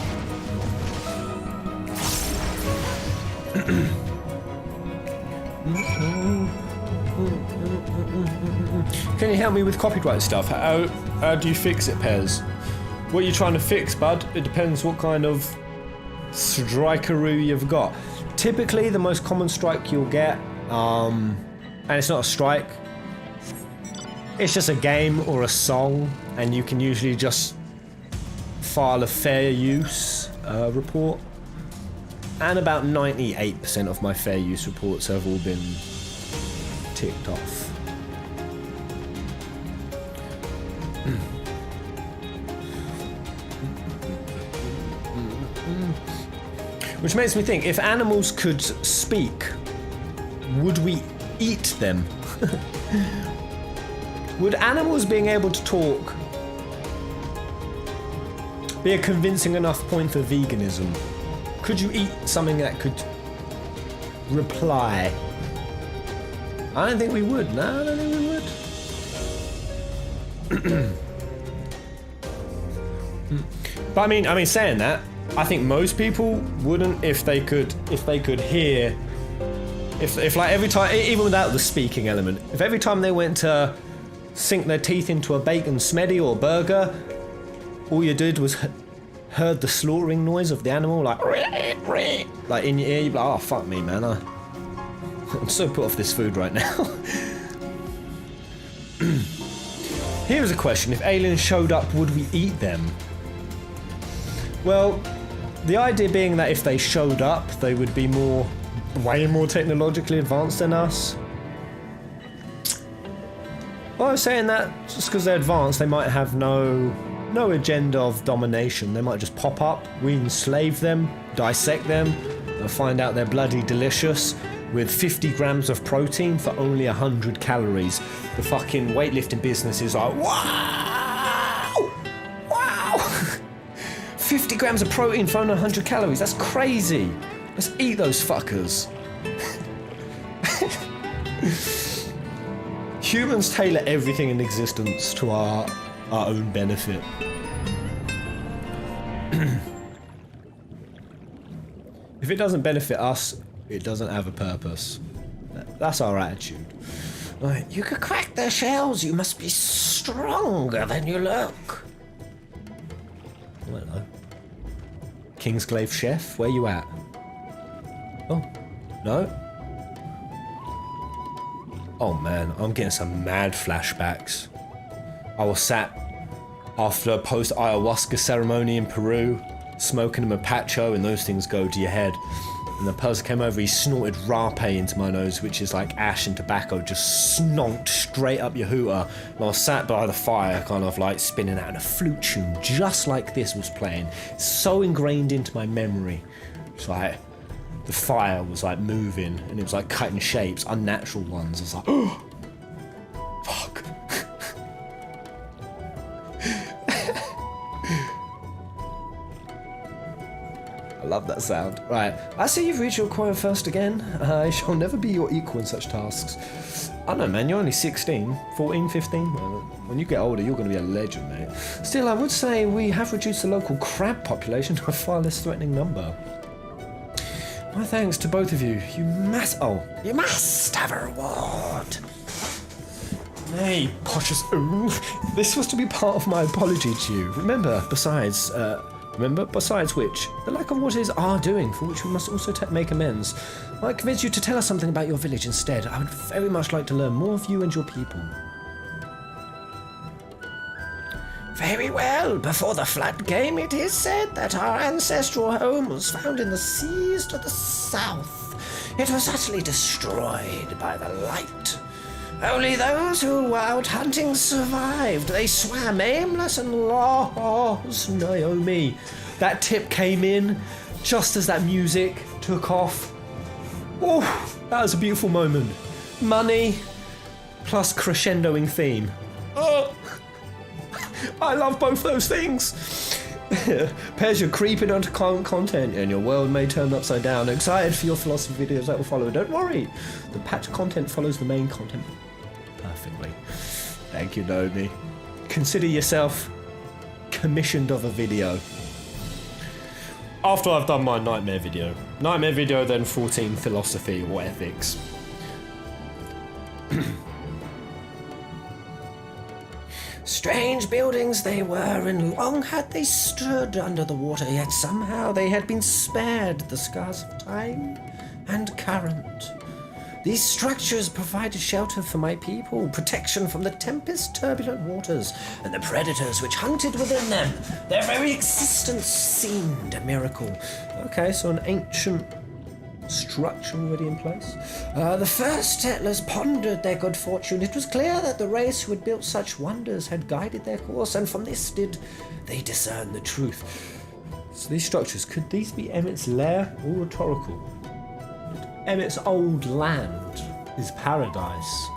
Can you help me with copyright stuff? How do you fix it, Pez? What are you trying to fix, bud? It depends what kind of strikeroo you've got. Typically, the most common strike you'll get, and it's not a strike, it's just a game or a song, and you can usually just file a fair use report. And about 98% of my fair use reports have all been ticked off. Which makes me think, if animals could speak, would we eat them? Would animals being able to talk be a convincing enough point for veganism? Could you eat something that could reply? I don't think we would. No, I don't think we would. But I mean, saying that, I think most people wouldn't if they could hear. If like every time, even without the speaking element, if every time they went to sink their teeth into a bacon smeddy or burger, all you did was heard the slaughtering noise of the animal, like in your ear, you'd be like, oh fuck me, man, I'm so put off this food right now. Here's a question: if aliens showed up, would we eat them? Well, the idea being that if they showed up, they would be way more technologically advanced than us. Well, I was saying that just because they're advanced, they might have no agenda of domination. They might just pop up, we enslave them, dissect them, and find out they're bloody delicious with 50 grams of protein for only 100 calories. The fucking weightlifting business is like, wow! 50 grams of protein for only 100 calories, that's crazy! Let's eat those fuckers. Humans tailor everything in existence to our own benefit. If it doesn't benefit us, it doesn't have a purpose. That's our attitude. Like, you could crack their shells, you must be stronger than you look. I don't know. Kingsglaive Chef, where you at? Oh, no? Oh man, I'm getting some mad flashbacks. I was sat after a post-ayahuasca ceremony in Peru, smoking a mapacho, and those things go to your head. And the person came over, he snorted rape into my nose, which is like ash and tobacco, just snonked straight up your hooter. And I was sat by the fire, kind of like spinning out, and a flute tune just like this was playing. It's so ingrained into my memory. It's like, the fire was like moving, and it was like cutting shapes, unnatural ones. I was like, oh, fuck. I love that sound. Right, I see you've reached your choir first again. I shall never be your equal in such tasks. I don't know, man, you're only 16, 14, 15. Well, when you get older, you're going to be a legend, mate. Still, I would say we have reduced the local crab population to a far less threatening number. My thanks to both of you. You must have a reward. Nay, Posh's this was to be part of my apology to you. Remember, besides which, the lack of what is our doing, for which we must also make amends. I might convince you to tell us something about your village instead. I would very much like to learn more of you and your people. Very well. Before the flood came, it is said that our ancestral home was found in the seas to the south. It was utterly destroyed by the light. Only those who were out hunting survived. They swam aimless and lost. Naomi. That tip came in just as that music took off. Oh, that was a beautiful moment. Money plus crescendoing theme. Oh, I love both those things. Pairs you're creeping onto content and your world may turn upside down. Excited for your philosophy videos that will follow. Don't worry. The patch content follows the main content perfectly. Thank you, Naomi. Consider yourself commissioned of a video. After I've done my nightmare video. Nightmare video, then 14 philosophy or ethics. Strange buildings they were, and long had they stood under the water, yet somehow they had been spared the scars of time and current. These structures provided shelter for my people, protection from the Tempest turbulent waters, and the predators which hunted within them. Their very existence seemed a miracle. Okay, so an ancient structure already in place. The first settlers pondered their good fortune. It was clear that the race who had built such wonders had guided their course, and from this did they discern the truth. So these structures, could these be Emmet's lair or rhetorical? Emmet's old land is paradise.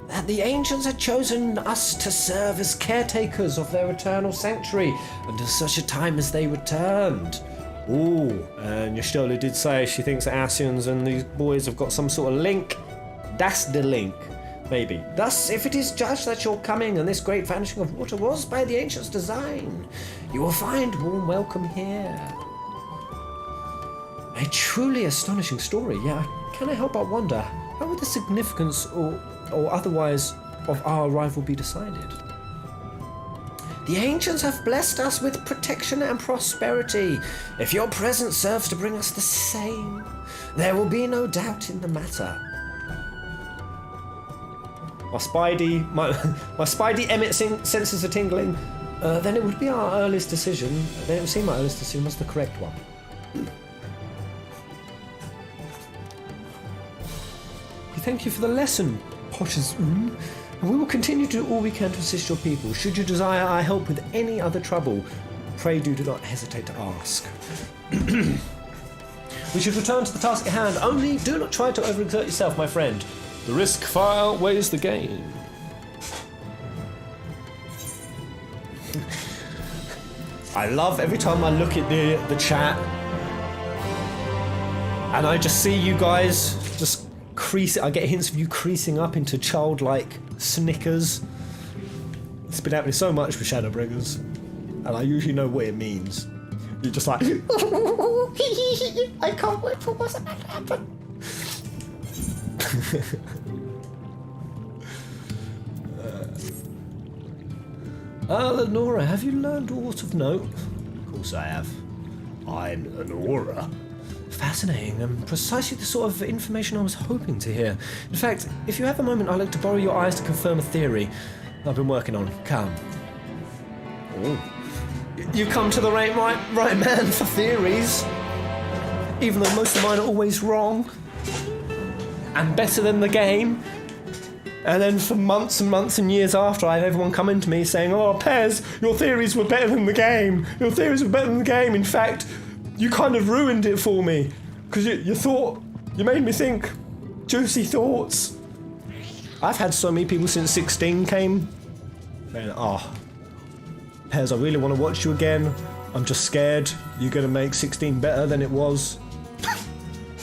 That the ancients had chosen us to serve as caretakers of their eternal sanctuary until such a time as they returned. Ooh, and Yashola did say she thinks that Asians and these boys have got some sort of link. That's the link. Maybe. Thus, if it is judged that your coming and this great vanishing of water was by the ancients' design, you will find warm welcome here. A truly astonishing story. Yeah, can I help but wonder, how would the significance or otherwise of our arrival be decided? The ancients have blessed us with protection and prosperity. If your presence serves to bring us the same, there will be no doubt in the matter. My Spidey Emmett senses are tingling. Then it would be our earliest decision. Then it would seem our earliest decision was the correct one. We thank you for the lesson, Posh's and we will continue to do all we can to assist your people. Should you desire our help with any other trouble, pray do not hesitate to ask. We should return to the task at hand. Only do not try to overexert yourself, my friend. The risk far outweighs the gain. I love every time I look at the chat. And I just see you guys just crease. I get hints of you creasing up into childlike snickers. It's been happening so much with Shadowbringers, and I usually know what it means. You're just like, I can't wait for what's about to happen. Lenora, have you learned aught of note? Of course I have. I'm Lenora. Fascinating, and precisely the sort of information I was hoping to hear. In fact, if you have a moment, I'd like to borrow your eyes to confirm a theory I've been working on. Come. Oh. You come to the right man for theories. Even though most of mine are always wrong. And better than the game. And then for months and months and years after, I have everyone coming to me saying, oh, Pez, your theories were better than the game. Your theories were better than the game. In fact, you kind of ruined it for me. Because you made me think juicy thoughts. I've had so many people since 16 came. Man, Pez, I really want to watch you again. I'm just scared you're going to make 16 better than it was.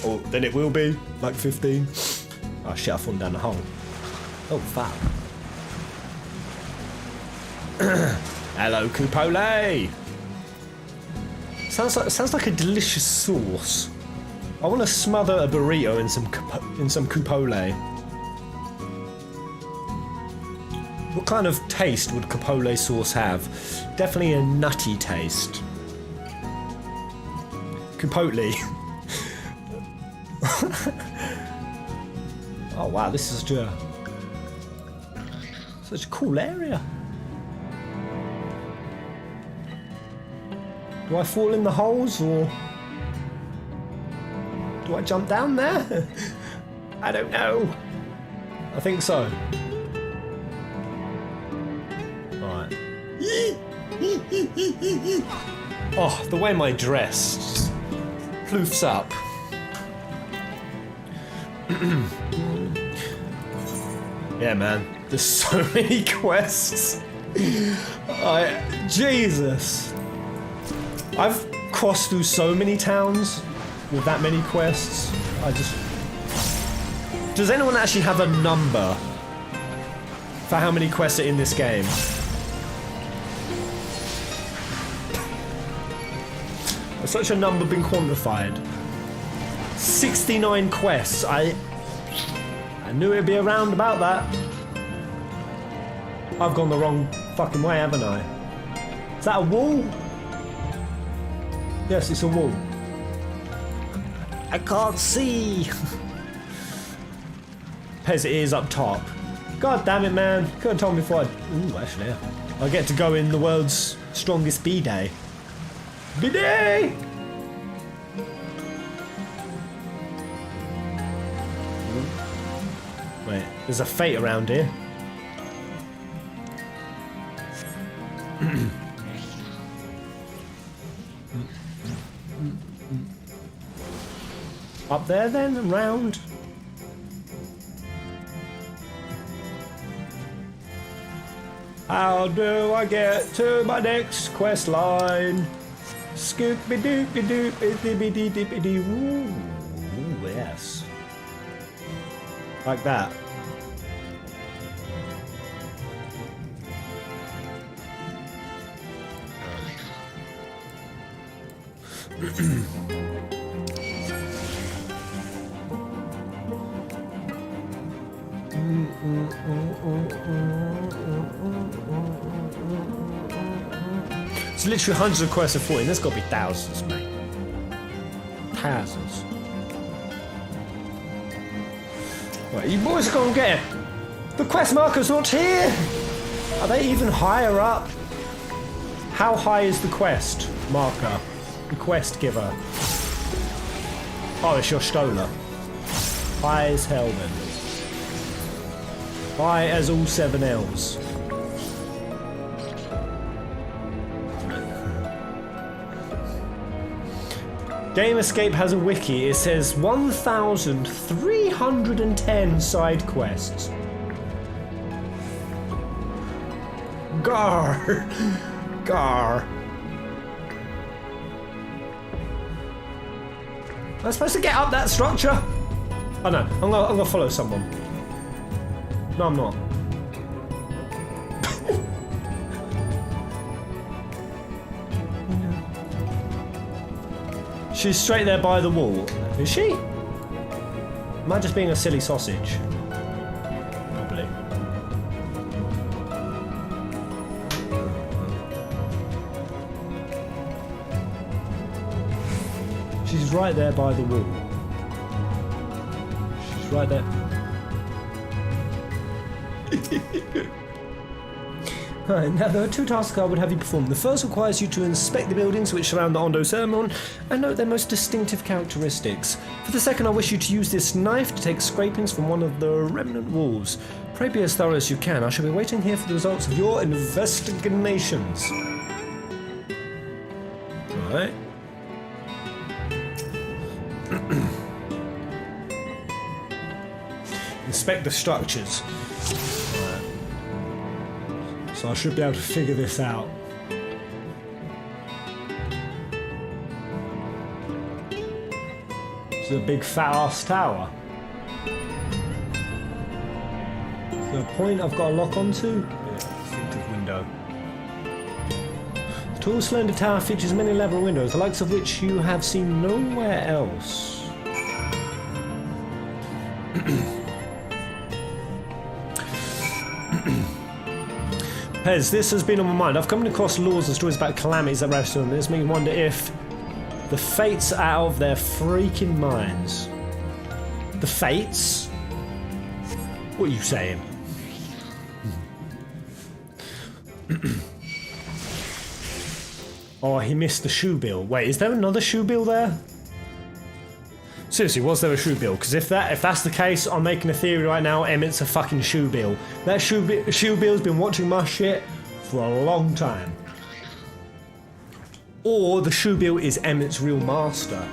Or than it will be, like 15. Oh shit, I've fallen down the hole. Oh, fuck. Hello, Cupole. Sounds like a delicious sauce. I want to smother a burrito in some Cupole. What kind of taste would Cupole sauce have? Definitely a nutty taste. Cupotle. Oh wow, this is such a cool area. Do I fall in the holes or do I jump down there? I don't know. I think so. Alright. Oh, the way my dress just floofs up. Yeah, man. There's so many quests. Jesus. I've crossed through so many towns with that many quests. Does anyone actually have a number for how many quests are in this game? Has such a number been quantified? 69 quests. I knew it'd be around about that. I've gone the wrong fucking way, haven't I? Is that a wall? Yes, it's a wall. I can't see. Pez, it is up top. God damn it, man. Could have told me before Ooh, actually, yeah. I get to go in the world's strongest B-Day. B-Day! Wait, there's a fate around here. Up there then, and round. How do I get to my next quest line? Scoopy doopy doopy dippy dee dippy dee woo. Ooh, yes. Like that. It's literally hundreds of quests of 14. There's got to be thousands, mate. Thousands. Right, you boys are going to get it. The quest marker's not here. Are they even higher up? How high is the quest marker? The quest giver. Oh, it's your Stola. High as hell then. High as all 7 L's. Game Escape has a wiki. It says 1,310 side quests. Gar. Gar. Am I supposed to get up that structure? Oh no, I'm gonna follow someone. No, I'm not. She's straight there by the wall. Is she? Am I just being a silly sausage? Probably. She's right there by the wall. She's right there. Right, now there are two tasks I would have you perform. The first requires you to inspect the buildings which surround the Ondo ceremony and note their most distinctive characteristics. For the second, I wish you to use this knife to take scrapings from one of the remnant walls. Pray be as thorough as you can. I shall be waiting here for the results of your investigations. Alright. Inspect the structures. So I should be able to figure this out. It's a big fat ass tower. Is there a point I've got to lock onto? Yeah, distinctive window. The tall slender tower features many level windows, the likes of which you have seen nowhere else. Pez, this has been on my mind. I've come across laws and stories about calamities that ravage them. This makes me wonder if the fates are out of their freaking minds. The fates? What are you saying? Oh, he missed the shoe bill. Wait, is there another shoe bill there? Seriously, was there a shoe bill? Because if that's the case, I'm making a theory right now. Emmett's a fucking shoe bill. That shoe bill's been watching my shit for a long time. Or the shoe bill is Emmett's real master.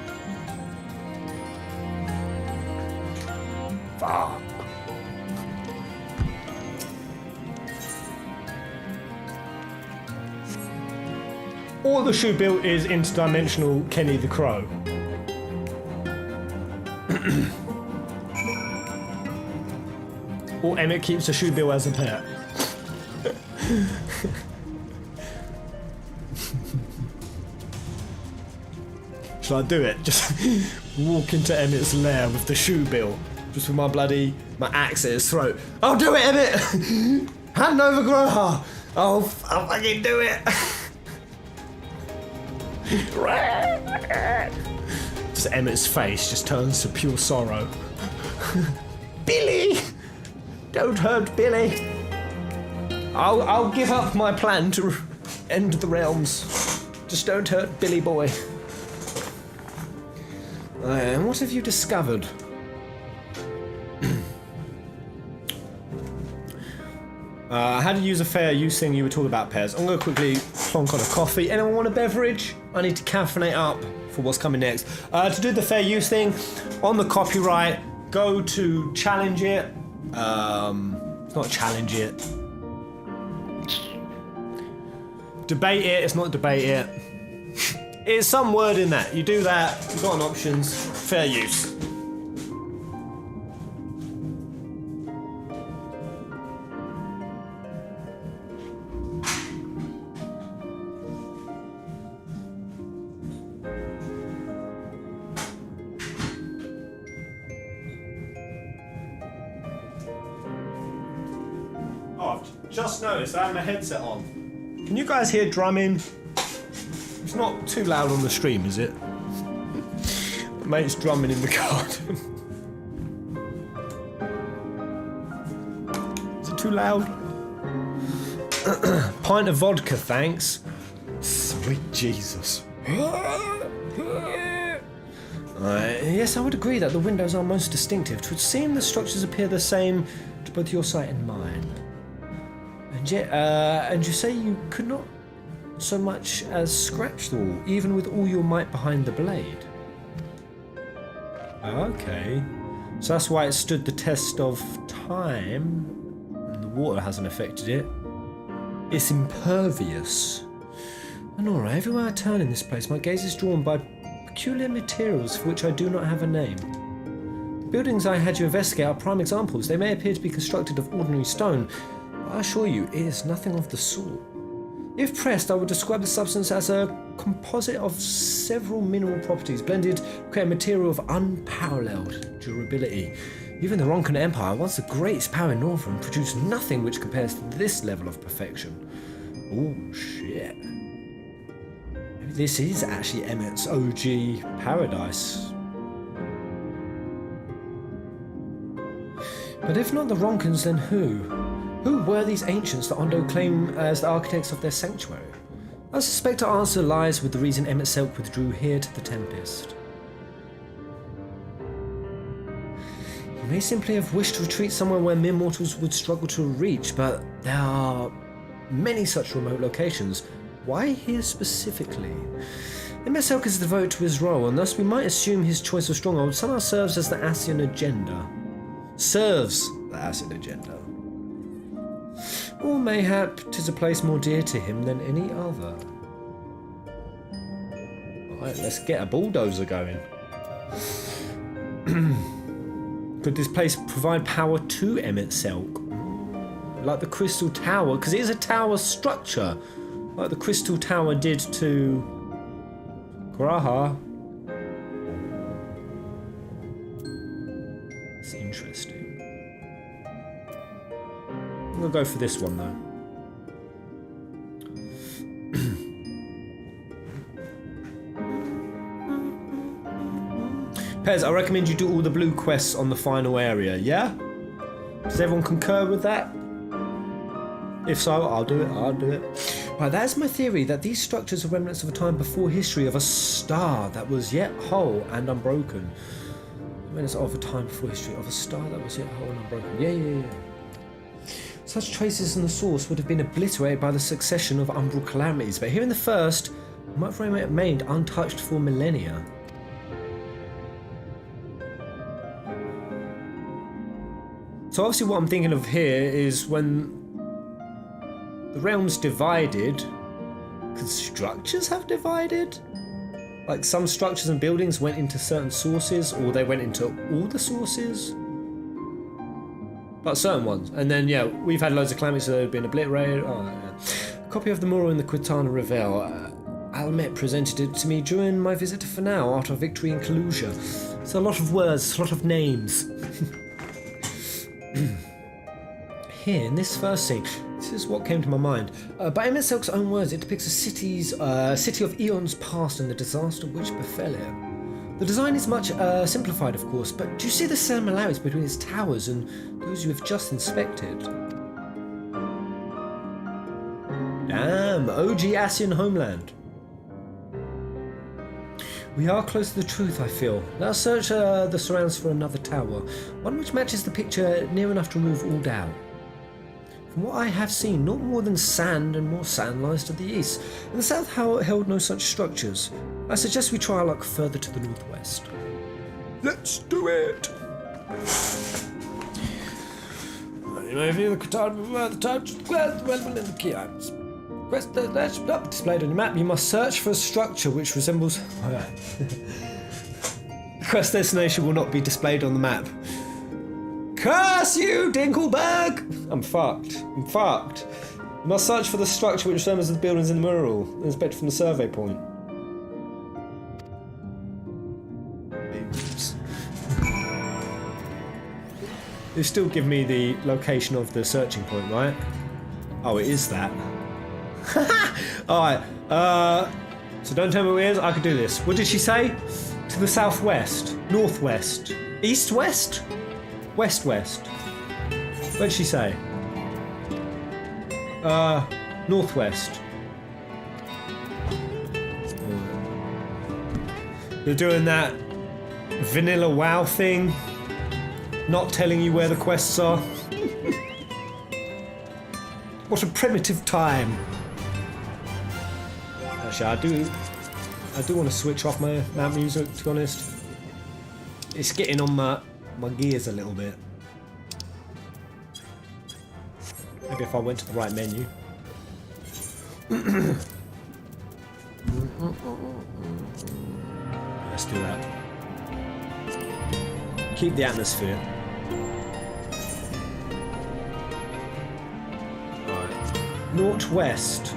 Fuck. Or the shoe bill is interdimensional Kenny the Crow. Or Emmett keeps a shoe bill as a pet. Shall I do it? Just walk into Emmett's lair with the shoe bill. Just with my axe at his throat. I'll do it, Emmett! Hand over Groha! I'll fucking do it! Just Emmett's face just turns to pure sorrow. Billy! Don't hurt Billy! I'll give up my plan to end the realms. Just don't hurt Billy boy. And what have you discovered? How to use a fair use thing you were talking about, Pez. I'm going to quickly plonk on a coffee. Anyone want a beverage? I need to caffeinate up for what's coming next. To do the fair use thing, on the copyright, go to challenge it. It's not challenge it. Debate it, it's not debate it. It's some word in that. You do that, you've got an options, fair use. Just noticed I have my headset on. Can you guys hear drumming? It's not too loud on the stream, is it? My mate's drumming in the garden. Is it too loud? Pint of vodka, thanks. Sweet Jesus. Yes, I would agree that the windows are most distinctive. It would seem the structures appear the same to both your sight and mine. And you say you could not so much as scratch the wall, even with all your might behind the blade. Okay. So that's why it stood the test of time, and the water hasn't affected it. It's impervious. And alright, everywhere I turn in this place, my gaze is drawn by peculiar materials for which I do not have a name. The buildings I had you investigate are prime examples. They may appear to be constructed of ordinary stone, but I assure you it is nothing of the sort. If pressed, I would describe the substance as a composite of several mineral properties blended to create a material of unparalleled durability. Even the Roncan Empire, once the greatest power in Northern, produced nothing which compares to this level of perfection. Oh shit. Maybe this is actually Emmet's OG paradise. But if not the Roncans, then who? Who were these ancients that Ondo claim as the architects of their sanctuary? I suspect our answer lies with the reason Emet-Selch withdrew here to the Tempest. He may simply have wished to retreat somewhere where mere mortals would struggle to reach, but there are many such remote locations. Why here specifically? Emet-Selch is devoted to his role, and thus we might assume his choice of stronghold somehow serves as the Ascian agenda. Or mayhap 'tis a place more dear to him than any other. Alright, let's get a bulldozer going. Could this place provide power to Emet-Selch? Like the Crystal Tower, because it is a tower structure, like the Crystal Tower did to Graha. It's interesting. I'm gonna go for this one though. Pez, I recommend you do all the blue quests on the final area, yeah? Does everyone concur with that? If so, I'll do it. Right, that's my theory, that these structures are remnants of a time before history, of a star that was yet whole and unbroken. Remnants of a time before history, of a star that was yet whole and unbroken. Yeah. Such traces in the source would have been obliterated by the succession of umbral calamities, but here in the first, might have remained untouched for millennia. So obviously what I'm thinking of here is when the realms divided, could structures have divided? Like some structures and buildings went into certain sources, or they went into all the sources? But certain ones. And then, yeah, we've had loads of calamities that have been obliterated. Oh, yeah. A copy of the mural in the Quitana Revel. Almet presented it to me during my visit to Fanau after a victory in Kalusia. It's a lot of words, a lot of names. Here, in this first scene, this is what came to my mind. By Emet-Selch's own words, it depicts a city of eons past and the disaster which befell it. The design is much simplified, of course, but do you see the similarities between its towers and those you have just inspected? Damn, OG Ascian homeland. We are close to the truth, I feel. Let us search the surrounds for another tower, one which matches the picture near enough to remove all doubt. From what I have seen, not more than sand and more sand lies to the east, and the south held no such structures. I suggest we try our luck further to the northwest. Let's do it! You may feel the time to quest relevant in the key items. Quest up displayed on your map. You must search for a structure which resembles. The quest destination will not be displayed on the map. Curse you, Dinkleberg! I'm fucked. You must search for the structure which resembles the buildings in the mural, inspect from the survey point. Oops. You still give me the location of the searching point, right? Oh, it is that. Alright, so don't tell me where it is, I could do this. What did she say? To the southwest, northwest, east-west? West-west. What did she say? Northwest. You're doing that vanilla WoW thing, not telling you where the quests are. What a primitive time. Actually, I do want to switch off my map music, to be honest. It's getting on my gears a little bit. Maybe if I went to the right menu. let's do that. Keep the atmosphere. Alright. Northwest.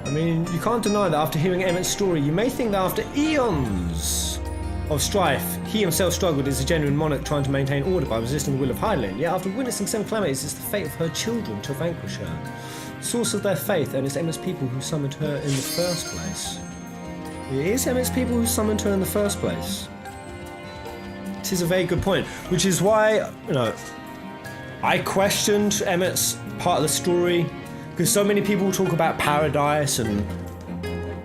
I mean, you can't deny that after hearing Emmet's story, you may think that after eons of strife, he himself struggled as a genuine monarch trying to maintain order by resisting the will of Highland. Yet after witnessing 7 calamities, it's the fate of her children to vanquish her. The source of their faith, and it's Emmet's people who summoned her in the first place. It is Emmet's people who summoned her in the first place. It is a very good point, which is why, you know, I questioned Emmet's part of the story, because so many people talk about paradise and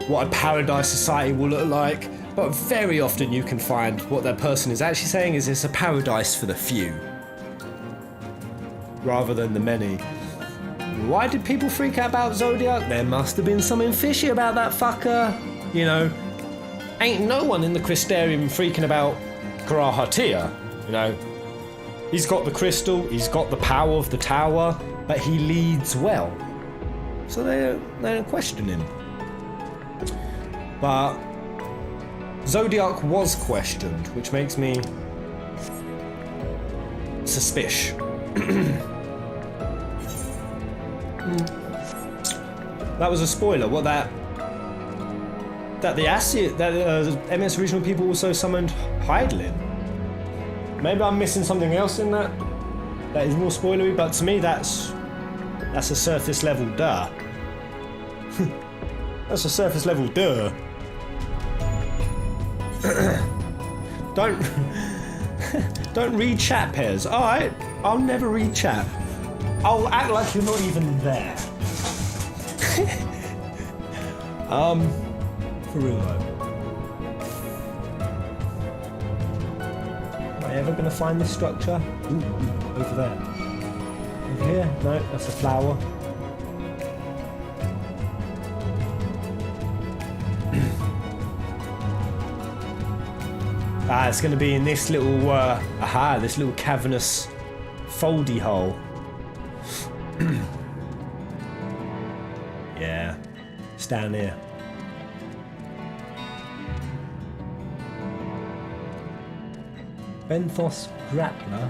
what a paradise society will look like, but very often you can find what that person is actually saying is it's a paradise for the few, rather than the many. Why did people freak out about Zodiac? There must have been something fishy about that fucker. You know, ain't no one in the Crystarium freaking about Karahatia, you know. He's got the crystal, he's got the power of the tower, but he leads well. So they don't question him. But Zodiac was questioned, which makes me suspicious. That was a spoiler. What that the acid that Emmet's original people also summoned Hydelin. Maybe I'm missing something else in that is more spoilery, but to me that's a surface level duh. That's a surface level duh. Don't read chat, Pairs. Alright, I'll never read chat. I'll act like you're not even there. For real though. Am I ever gonna find this structure? Ooh, over there. Over here? No, that's a flower. It's gonna be in this little, this little cavernous foldy hole. Yeah, it's down here. Benthos Grappler.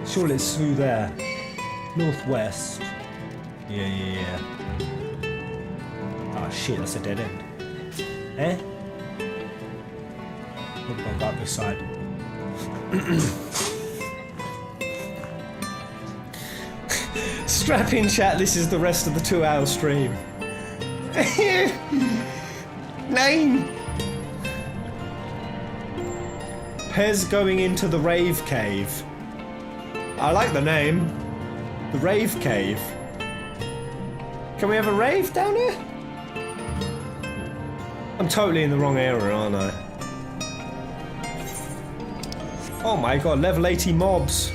Surely it's through there. Northwest. Yeah. Oh shit, that's a dead end. Eh? I'll go up this side. Strap in, chat, this is the rest of the 2-hour stream. Name! Pez going into the Rave Cave. I like the name. The Rave Cave. Can we have a rave down here? I'm totally in the wrong area, aren't I? Oh my god, level 80 mobs.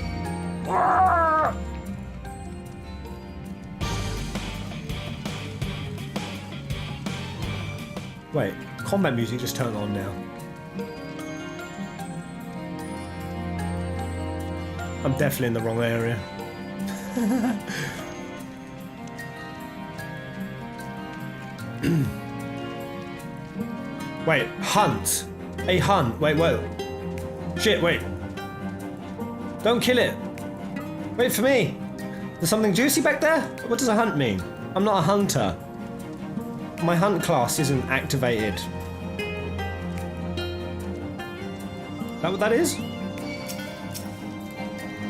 Wait, combat music just turned on now. I'm definitely in the wrong area. Wait, hunt. A hunt. Wait. Shit, wait. Don't kill it. Wait for me. There's something juicy back there? What does a hunt mean? I'm not a hunter. My hunt class isn't activated. Is that what that is?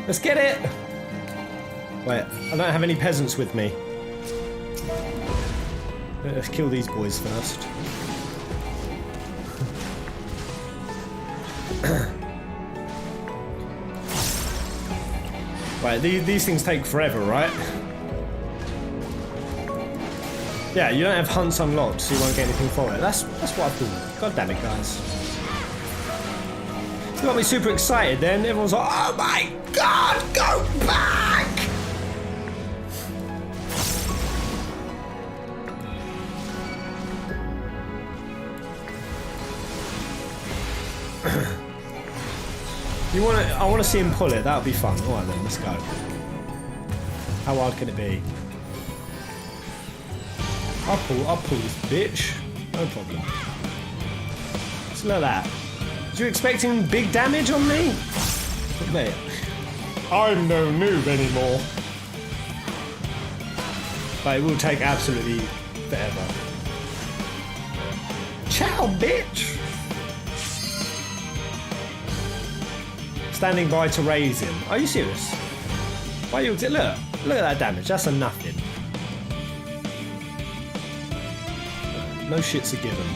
Let's get it! Wait, I don't have any peasants with me. Let's kill these boys first. Right, these things take forever, right? Yeah, you don't have hunts unlocked, so you won't get anything for it. That's what I thought. God damn it, guys. You got me super excited then. Everyone's like, oh my god, go back! I want to see him pull it. That would be fun. All right then, let's go. How hard can it be? I'll pull this bitch. No problem. Just look at that. Was you expecting big damage on me? But mate, I'm no noob anymore. But it will take absolutely forever. Ciao, bitch! Standing by to raise him. Are you serious? Why you look at that damage. That's a nothing. No shit's a given.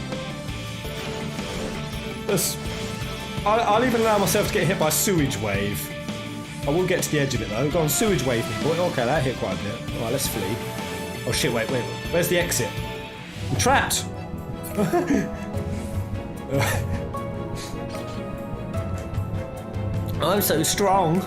I'll even allow myself to get hit by a sewage wave. I will get to the edge of it though. Go on, sewage wave me, boy. Okay, that hit quite a bit. Alright, let's flee. Oh shit, wait. Where's the exit? I'm trapped! I'm so strong.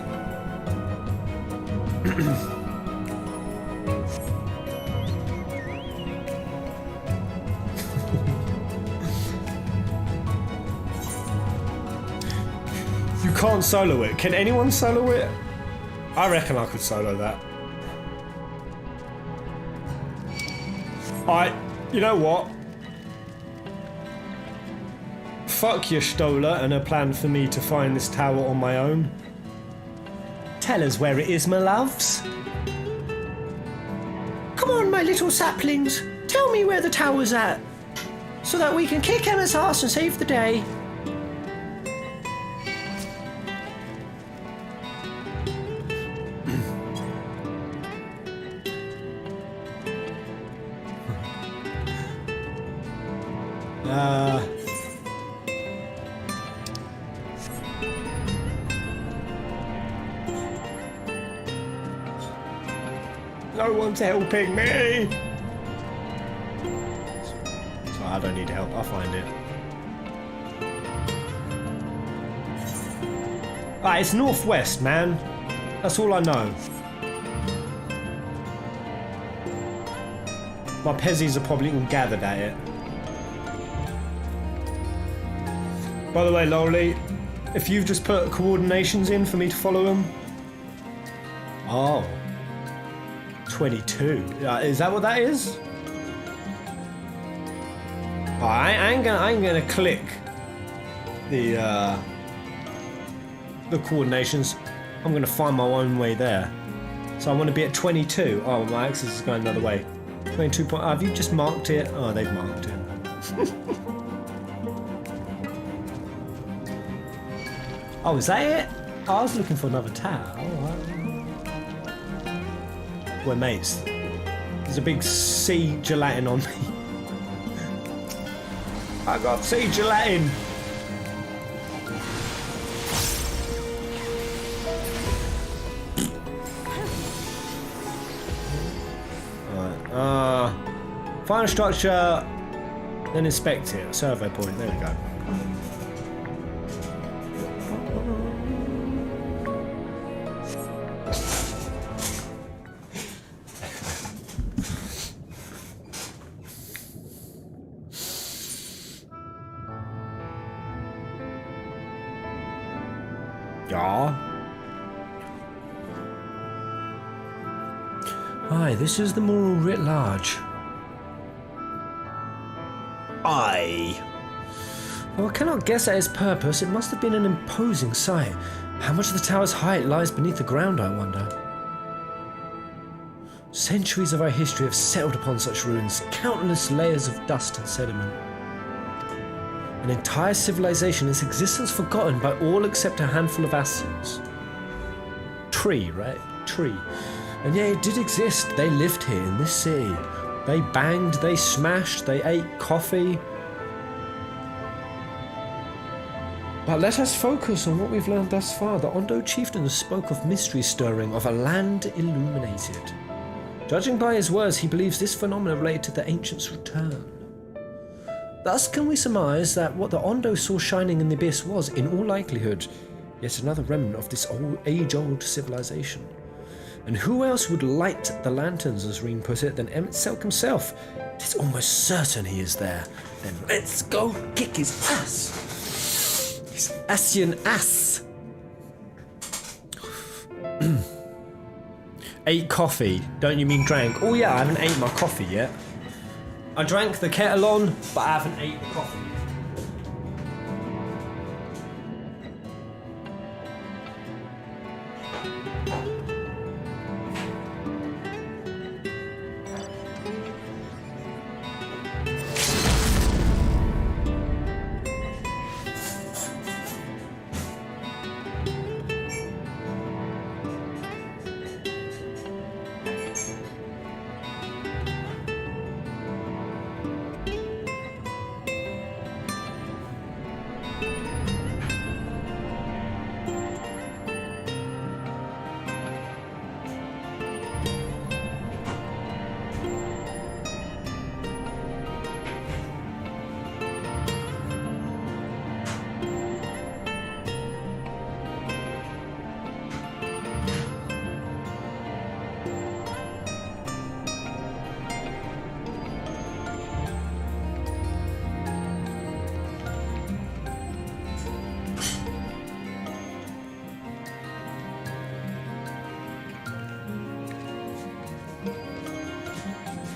You can't solo it. Can anyone solo it? I reckon I could solo that. You know what? Fuck your Stola and a plan for me to find this tower on my own. Tell us where it is, my loves. Come on, my little saplings. Tell me where the tower's at, so that we can kick Emma's ass and save the day. No one's helping me! So I don't need help, I'll find it. Ah, it's northwest, man. That's all I know. My Pezzies are probably all gathered at it. By the way, Lowly, if you've just put coordinations in for me to follow him. Oh. 22. Is that what that is? Oh, I ain't gonna click the coordinations. I'm gonna find my own way there. So I want to be at 22. Oh, my axis is going another way. 22 point. Have you just marked it? Oh, they've marked it. Oh, is that it? Oh, I was looking for another tower. We're mates. There's a big sea gelatin on me. I got sea gelatin. Alright. Find a structure, then inspect it. Survey point. There we go. Aye, this is the moral writ large. Aye. Though I cannot guess at its purpose, it must have been an imposing sight. How much of the tower's height lies beneath the ground, I wonder? Centuries of our history have settled upon such ruins, countless layers of dust and sediment. An entire civilization, its existence forgotten by all except a handful of Assyrians. Tree, right? Tree. And yet it did exist. They lived here in this city. They banged, they smashed, they ate coffee. But let us focus on what we've learned thus far. The Ondo chieftain spoke of mystery stirring, of a land illuminated. Judging by his words, he believes this phenomenon related to the ancients' return. Thus can we surmise that what the Ondo saw shining in the abyss was, in all likelihood, yet another remnant of this age-old civilization. And who else would light the lanterns, as Reen put it, than Emet-Selch himself? It is almost certain he is there. Then let's go kick his ass. His Assyrian ass. Ate coffee. Don't you mean drank? Oh yeah, I haven't ate my coffee yet. I drank the kettle on, but I haven't ate the coffee.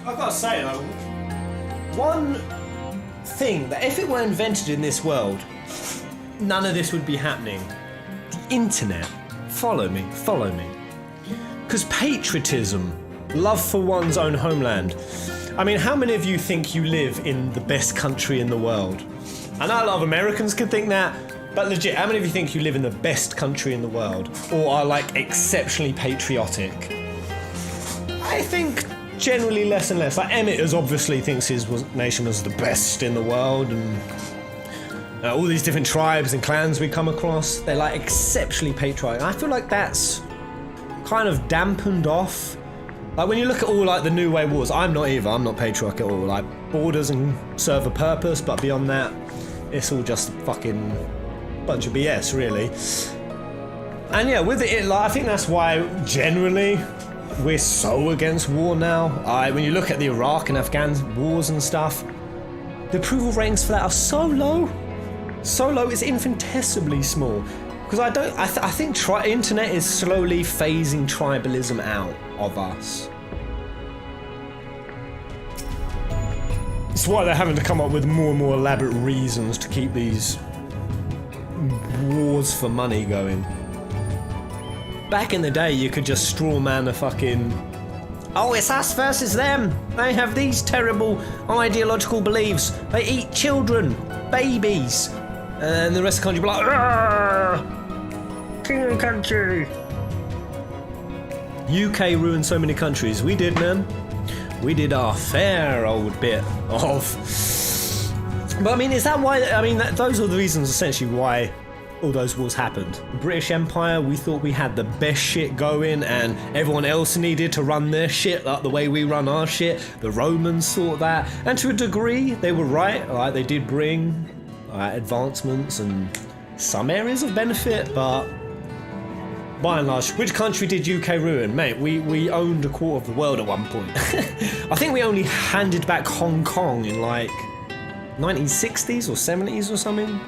I've got to say though, one thing that if it were invented in this world, none of this would be happening. The internet. Follow me, follow me. Because patriotism, love for one's own homeland. I mean, how many of you think you live in the best country in the world? I know a lot of Americans can think that, but legit, how many of you think you live in the best country in the world? Or are like exceptionally patriotic? I think generally less and less. Like Emmett obviously thinks his nation was the best in the world, and all these different tribes and clans we come across, they're like exceptionally patriotic. I feel like that's kind of dampened off. Like when you look at all like the New Way wars, I'm not patriotic at all. Like borders and serve a purpose, but beyond that, it's all just fucking bunch of BS really. And yeah, with it, like, I think that's why generally we're so against war now. When you look at the Iraq and Afghan wars and stuff, the approval ratings for that are so low. So low, it's infinitesimally small. Because I think internet is slowly phasing tribalism out of us. It's why they're having to come up with more and more elaborate reasons to keep these wars for money going. Back in the day, you could just straw man a fucking... Oh, it's us versus them. They have these terrible ideological beliefs. They eat children, babies. And the rest of the country will be like, "Arrgh! King of the country." UK ruined so many countries. We did, man. We did our fair old bit of... But I mean, is that why... I mean, those are the reasons essentially why all those wars happened. The British Empire, we thought we had the best shit going and everyone else needed to run their shit like the way we run our shit. The Romans thought that. And to a degree, they were right. Like, they did bring advancements and some areas of benefit, but by and large, which country did UK ruin? Mate, we owned a quarter of the world at one point. I think we only handed back Hong Kong in like 1960s or 70s or something.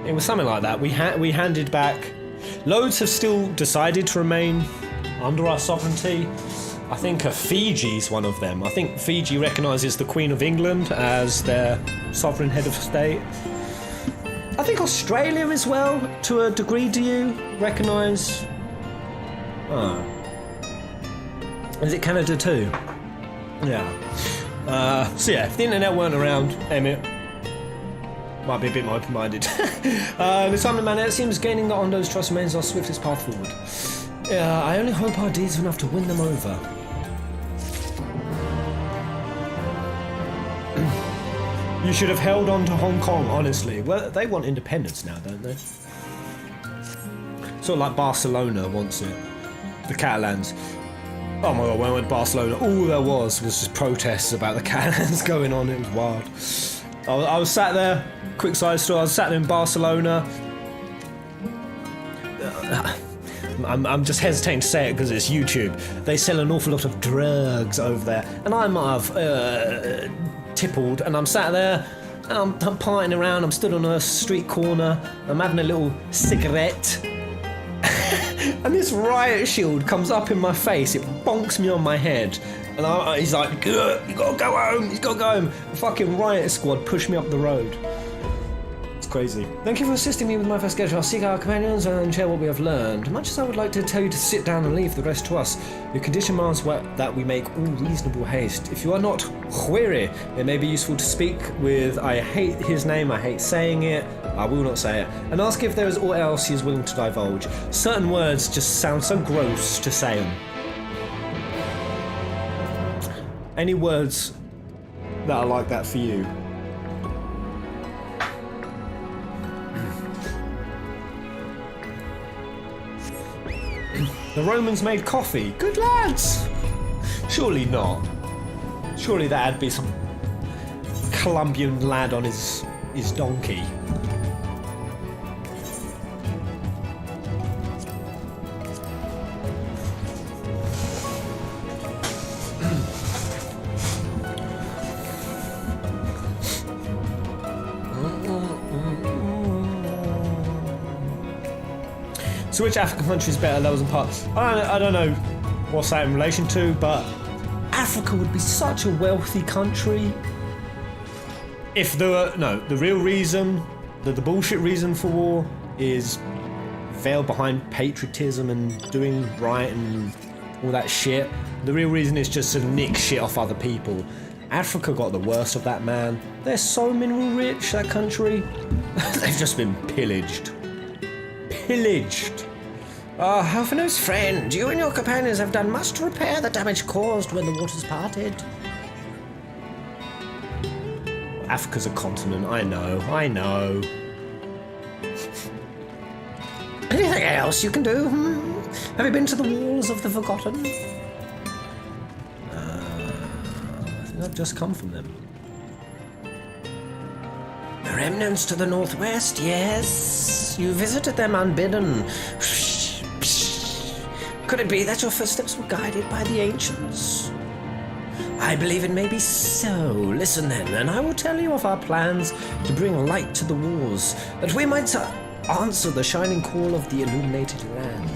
It was something like that. We handed back. Loads have still decided to remain under our sovereignty. I think Fiji's one of them. I think Fiji recognises the Queen of England as their sovereign head of state. I think Australia as well, to a degree. Do you recognise? Oh. Is it Canada too? Yeah. So yeah, if the internet weren't around, Emmett might be a bit more open-minded. The time of man, it seems gaining the Ondo's trust remains our swiftest path forward. Yeah, I only hope our deeds are enough to win them over. You should have held on to Hong Kong, honestly. Well, they want independence now, don't they? Sort of like Barcelona wants it. The Catalans. Oh my god, when I went to Barcelona, all there was just protests about the Catalans going on. It was wild. I was sat there, quick side story, I was sat there in Barcelona. I'm just hesitating to say it because it's YouTube. They sell an awful lot of drugs over there, and I might have tippled, and I'm sat there, and I'm partying around, I'm stood on a street corner, I'm having a little cigarette, And this riot shield comes up in my face, it bonks me on my head. And he's like, you gotta go home, he's gotta go home. The fucking riot squad pushed me up the road. It's crazy. Thank you for assisting me with my first schedule. I'll seek our companions and share what we have learned. Much as I would like to tell you to sit down and leave the rest to us, your condition demands that we make all reasonable haste. If you are not weary, it may be useful to speak with, I hate his name, I hate saying it, I will not say it, and ask if there is aught else he is willing to divulge. Certain words just sound so gross to say them. Any words that are like that for you? The Romans made coffee. Good lads! Surely not. Surely that'd be some Colombian lad on his donkey. So which African country is better, levels and parts? I don't know what's that in relation to, but Africa would be such a wealthy country if the real reason, the bullshit reason for war is veiled behind patriotism and doing right and all that shit. The real reason is just to nick shit off other people. Africa got the worst of that, man. They're so mineral rich, that country. They've just been pillaged. Pillaged. Halfino's friend, you and your companions have done much to repair the damage caused when the waters parted. Africa's a continent, I know. Anything else you can do? Have you been to the walls of the Forgotten? I think I've just come from them. The remnants to the northwest, yes. You visited them unbidden. Could it be that your footsteps were guided by the ancients? I believe it may be so. Listen then, and I will tell you of our plans to bring light to the wars, that we might answer the shining call of the illuminated land.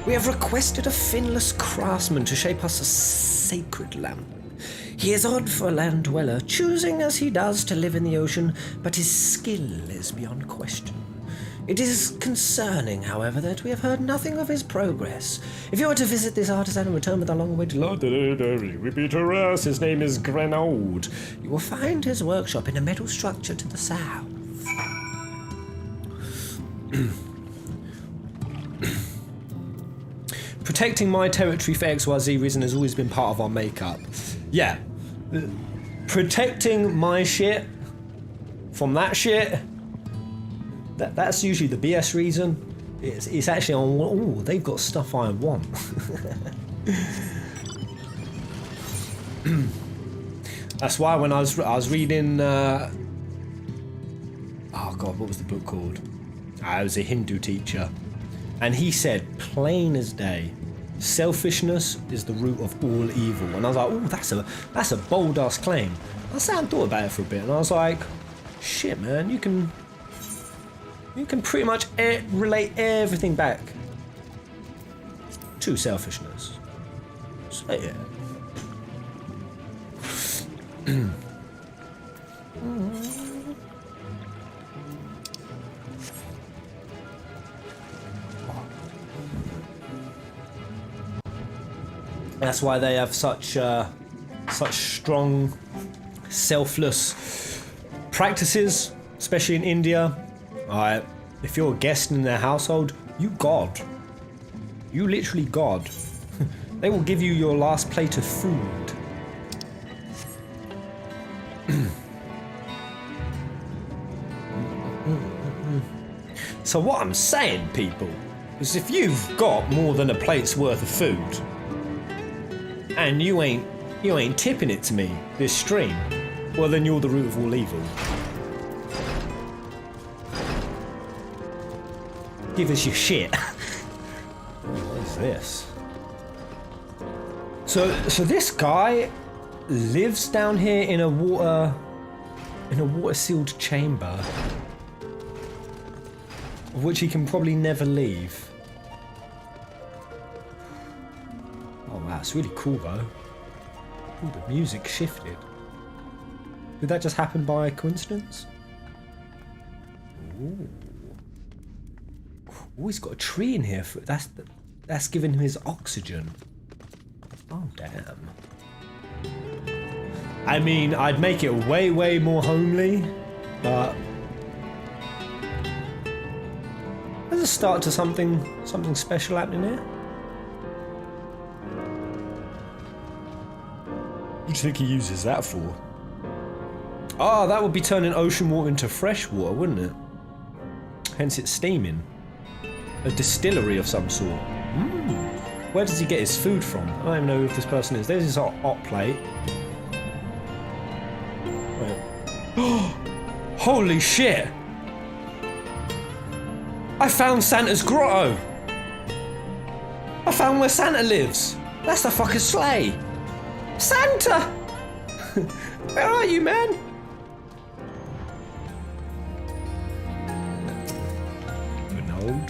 We have requested a finless craftsman to shape us a sacred lamp. He is odd for a land dweller, choosing as he does to live in the ocean, but his skill is beyond question. It is concerning, however, that we have heard nothing of his progress. If you were to visit this artisan and return with a long-awaited repeat harass, his name is Grenoud. You will find his workshop in a metal structure to the south. Protecting my territory for XYZ reason has always been part of our makeup. Yeah. Protecting my shit from that shit, that's usually the BS reason. It's actually on, oh, they've got stuff I want. That's why when I was reading, oh god, what was the book called? I was a Hindu teacher, and he said, plain as day, selfishness is the root of all evil. And I was like, oh, that's a bold ass claim. I sat and thought about it for a bit, and I was like, shit, man, you can pretty much relate everything back to selfishness. So yeah. That's why they have such strong, selfless practices, especially in India. If you're a guest in their household, you God. You literally God. They will give you your last plate of food. So what I'm saying, people, is if you've got more than a plate's worth of food, and you ain't tipping it to me this stream, well then you're the root of all evil. Give us your shit. What is this? So this guy lives down here in a water sealed chamber, of which he can probably never leave. Wow, it's really cool though. Ooh, the music shifted. Did that just happen by coincidence? Ooh. Oh, he's got a tree in here. That's giving him his oxygen. Oh, damn. I mean, I'd make it way, way more homely, but there's a start to something special happening here. What do you think he uses that for? Ah, that would be turning ocean water into fresh water, wouldn't it? Hence it's steaming. A distillery of some sort. Where does he get his food from? I don't even know who this person is. There's his hot plate. Holy shit! I found Santa's grotto! I found where Santa lives! That's the fucking sleigh! Santa! Where are you, man? Renault.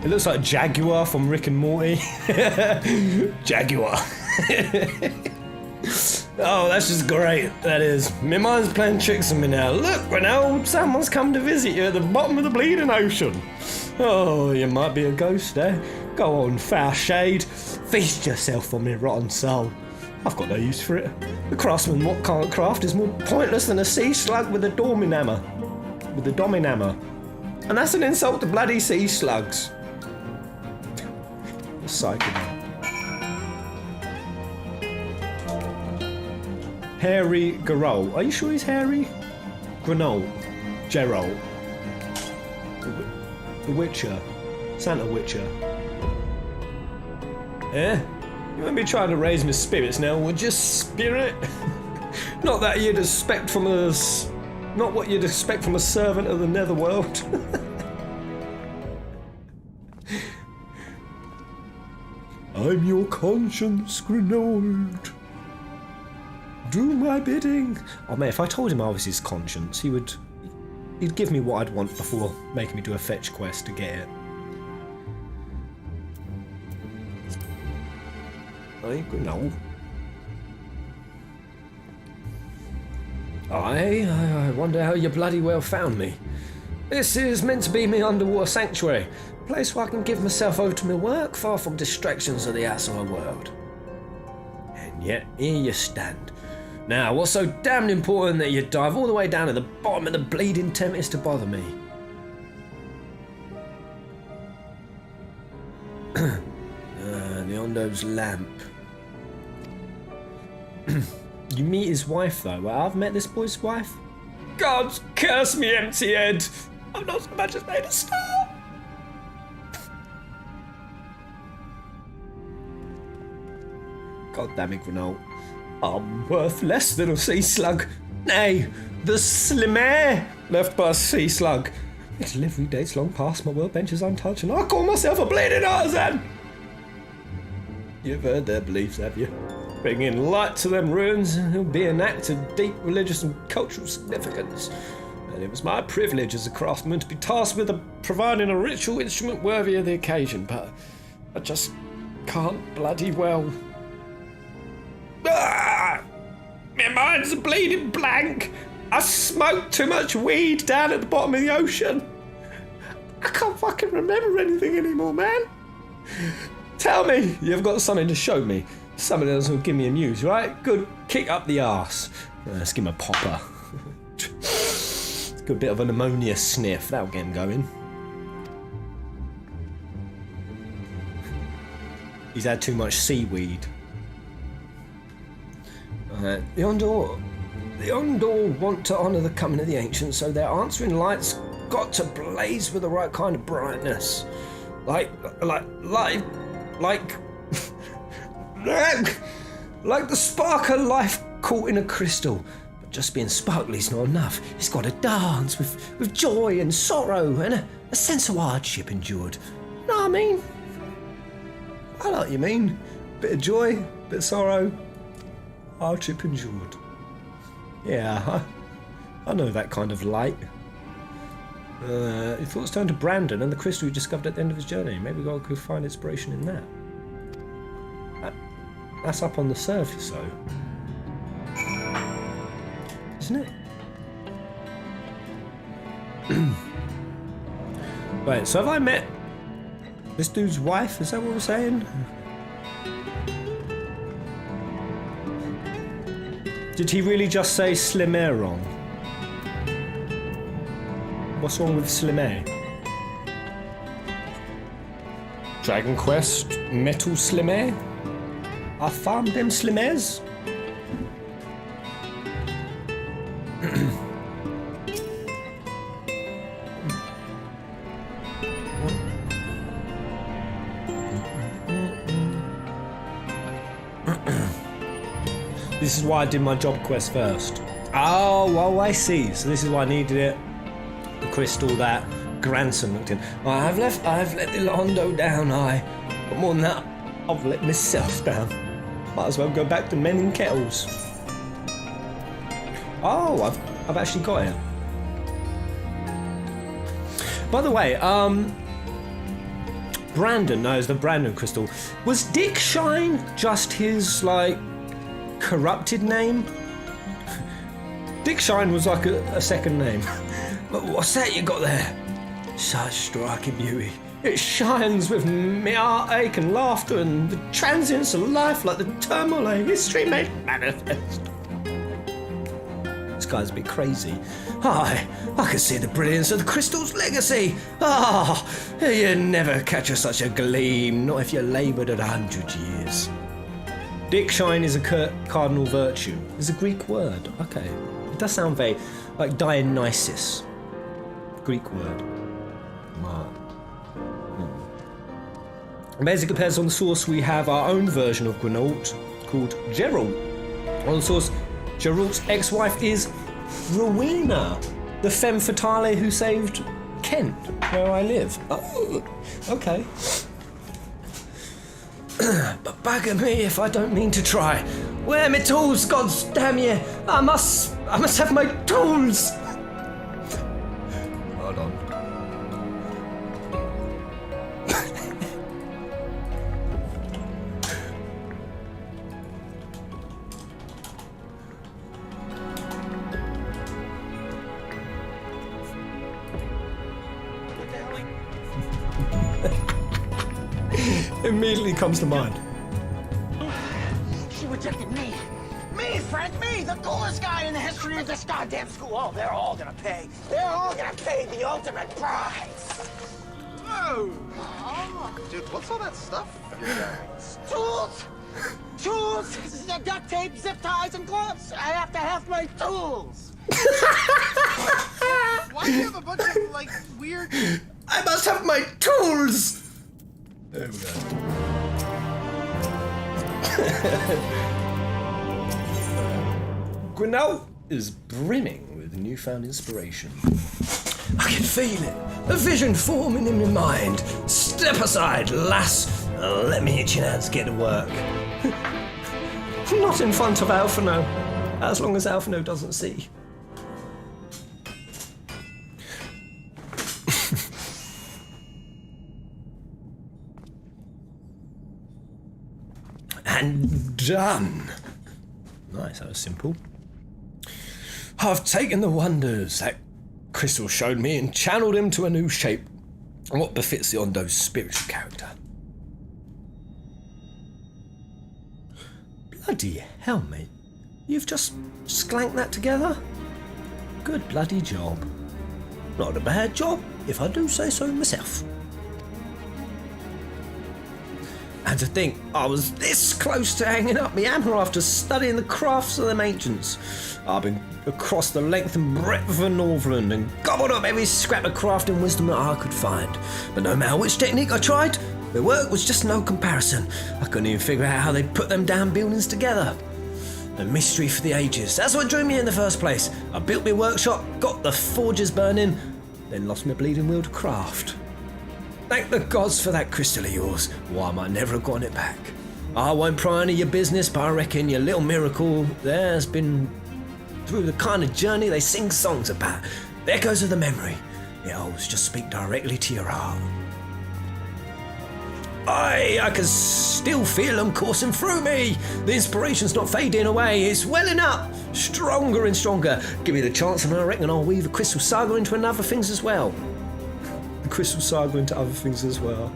It looks like Jaguar from Rick and Morty. Jaguar. Oh, that's just great. That is. My mind's playing tricks on me now. Look, Renault, someone's come to visit you at the bottom of the bleeding ocean. Oh, you might be a ghost there. Go on, foul shade. Feast yourself on me rotten soul. I've got no use for it. The craftsman what can't craft is more pointless than a sea slug with a dominammer. And that's an insult to bloody sea slugs. Psycho. Harry Garol. Are you sure he's Harry? Granol. Gerol. The Witcher. Santa Witcher. Eh? You won't be trying to raise my spirits now, would you, spirit? Not what you'd expect from a servant of the netherworld. I'm your conscience, Grenold. Do my bidding. Oh man, if I told him I was his conscience, he'd give me what I'd want before making me do a fetch quest to get it. Hey, Grenold. I wonder how you bloody well found me. This is meant to be my underwater sanctuary. A place where I can give myself over to my work, far from distractions of the outside world. And yet, here you stand. Now, what's so damn important that you dive all the way down to the bottom of the bleeding Tempest to bother me? The Ondo's lamp. You meet his wife, though. Well, I've met this boy's wife. God curse me, empty head! I'm not so much as made a start! God damn it, Renault. I'm worth less than a sea slug. Nay, the slimmer left by a sea slug. My delivery date's long past, my workbench is untouched, and I call myself a bleeding artisan! You've heard their beliefs, have you? Bringing light to them ruins will be an act of deep religious and cultural significance. And it was my privilege as a craftsman to be tasked with providing a ritual instrument worthy of the occasion, but I just can't bloody well. Ah! My mind's a bleeding blank. I smoked too much weed down at the bottom of the ocean. I can't fucking remember anything anymore, man. Tell me you've got something to show me. Something else will give me a muse, right? Good, kick up the arse. Let's give him a popper. Good bit of an ammonia sniff, that'll get him going. He's had too much seaweed. The Ondo want to honour the coming of the ancients, so their answering lights got to blaze with the right kind of brightness. Like the spark of life caught in a crystal. But just being sparkly's not enough. It's got to dance with joy and sorrow and a sense of hardship endured. You know what I mean? I know what you mean. Bit of joy, bit of sorrow, hardship endured. Yeah, I know that kind of light. His thoughts turned to Brandon and the crystal he discovered at the end of his journey. Maybe God could find inspiration in that. That's up on the surface, though. Isn't it? Wait, so have I met this dude's wife? Is that what we're saying? Did he really just say Slim Air wrong? What's wrong with Slim Air? Dragon Quest Metal Slim Air? I farmed them Slim Airs? This is why I did my job quest first. Oh, I see. So this is why I needed it. The crystal that grandson looked in. I've let the Ondo down, but more than that, I've let myself down. Might as well go back to mending kettles. Oh, I've actually got it. By the way, Brandon knows the Brandon crystal. Was Dick Shine just his, like, corrupted name? Dick Shine was like a second name. But what's that you got there? Such striking beauty. It shines with heartache and laughter and the transience of life like the turmoil of history made manifest. This guy's a bit crazy. I can see the brilliance of the crystal's legacy. You never catch such a gleam, not if you laboured at 100 years. Dick Shine is a cardinal virtue. It's a Greek word. Okay. It does sound very like Dionysus. Greek word. Basically, compares on the source, we have our own version of Gwenault called Geralt. On the source, Geralt's ex-wife is Rowena, the femme fatale who saved Kent, where I live. Oh, okay. But bugger me if I don't mean to try. Where are my tools, gods damn you? I must have my tools. Hold on. Immediately comes to mind. She rejected me. Me, Frank, me, the coolest guy in the history of this goddamn school. Oh, they're all gonna pay. They're all gonna pay the ultimate price. Whoa! Dude, what's all that stuff you're carrying? Tools! Tools! Duct tape, zip ties, and gloves. I have to have my tools. Why do you have a bunch of, like, weird... I must have my tools! There we go. Gwenault is brimming with newfound inspiration. I can feel it. A vision forming in my mind. Step aside, lass. Let me itch your hands get to work. Not in front of Alphino. As long as Alphino doesn't see. And done. Nice, that was simple. I've taken the wonders that crystal showed me and channeled him to a new shape, what befits the Ondo's spiritual character. Bloody hell, mate. You've just sklanked that together? Good bloody job. Not a bad job, if I do say so myself. And to think I was this close to hanging up my hammer after studying the crafts of them ancients. I've been across the length and breadth of Northland and gobbled up every scrap of crafting wisdom that I could find. But no matter which technique I tried, the work was just no comparison. I couldn't even figure out how they put them damn buildings together. A mystery for the ages. That's what drew me in the first place. I built my workshop, got the forges burning, then lost my bleeding will to craft. Thank the gods for that crystal of yours. Why might I never have gotten it back? I won't pry into your business, but I reckon your little miracle there's been through the kind of journey they sing songs about. The echoes of the memory. It always just speak directly to your heart. I can still feel them coursing through me. The inspiration's not fading away. It's welling up, stronger and stronger. Give me the chance and I reckon I'll weave a Crystal Saga into other things as well. The Crystal Saga into other things as well.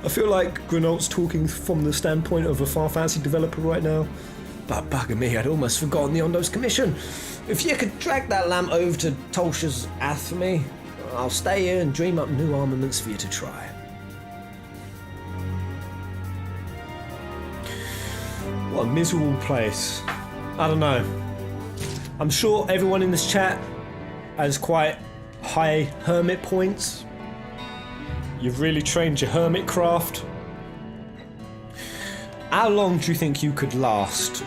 I feel like Grenolt's talking from the standpoint of a Final Fantasy developer right now. But bugger me, I'd almost forgotten the Ondo's commission. If you could drag that lamp over to Tolsha's Ath for me, I'll stay here and dream up new armaments for you to try. What a miserable place. I don't know. I'm sure everyone in this chat has quite high hermit points. You've really trained your hermit craft. How long do you think you could last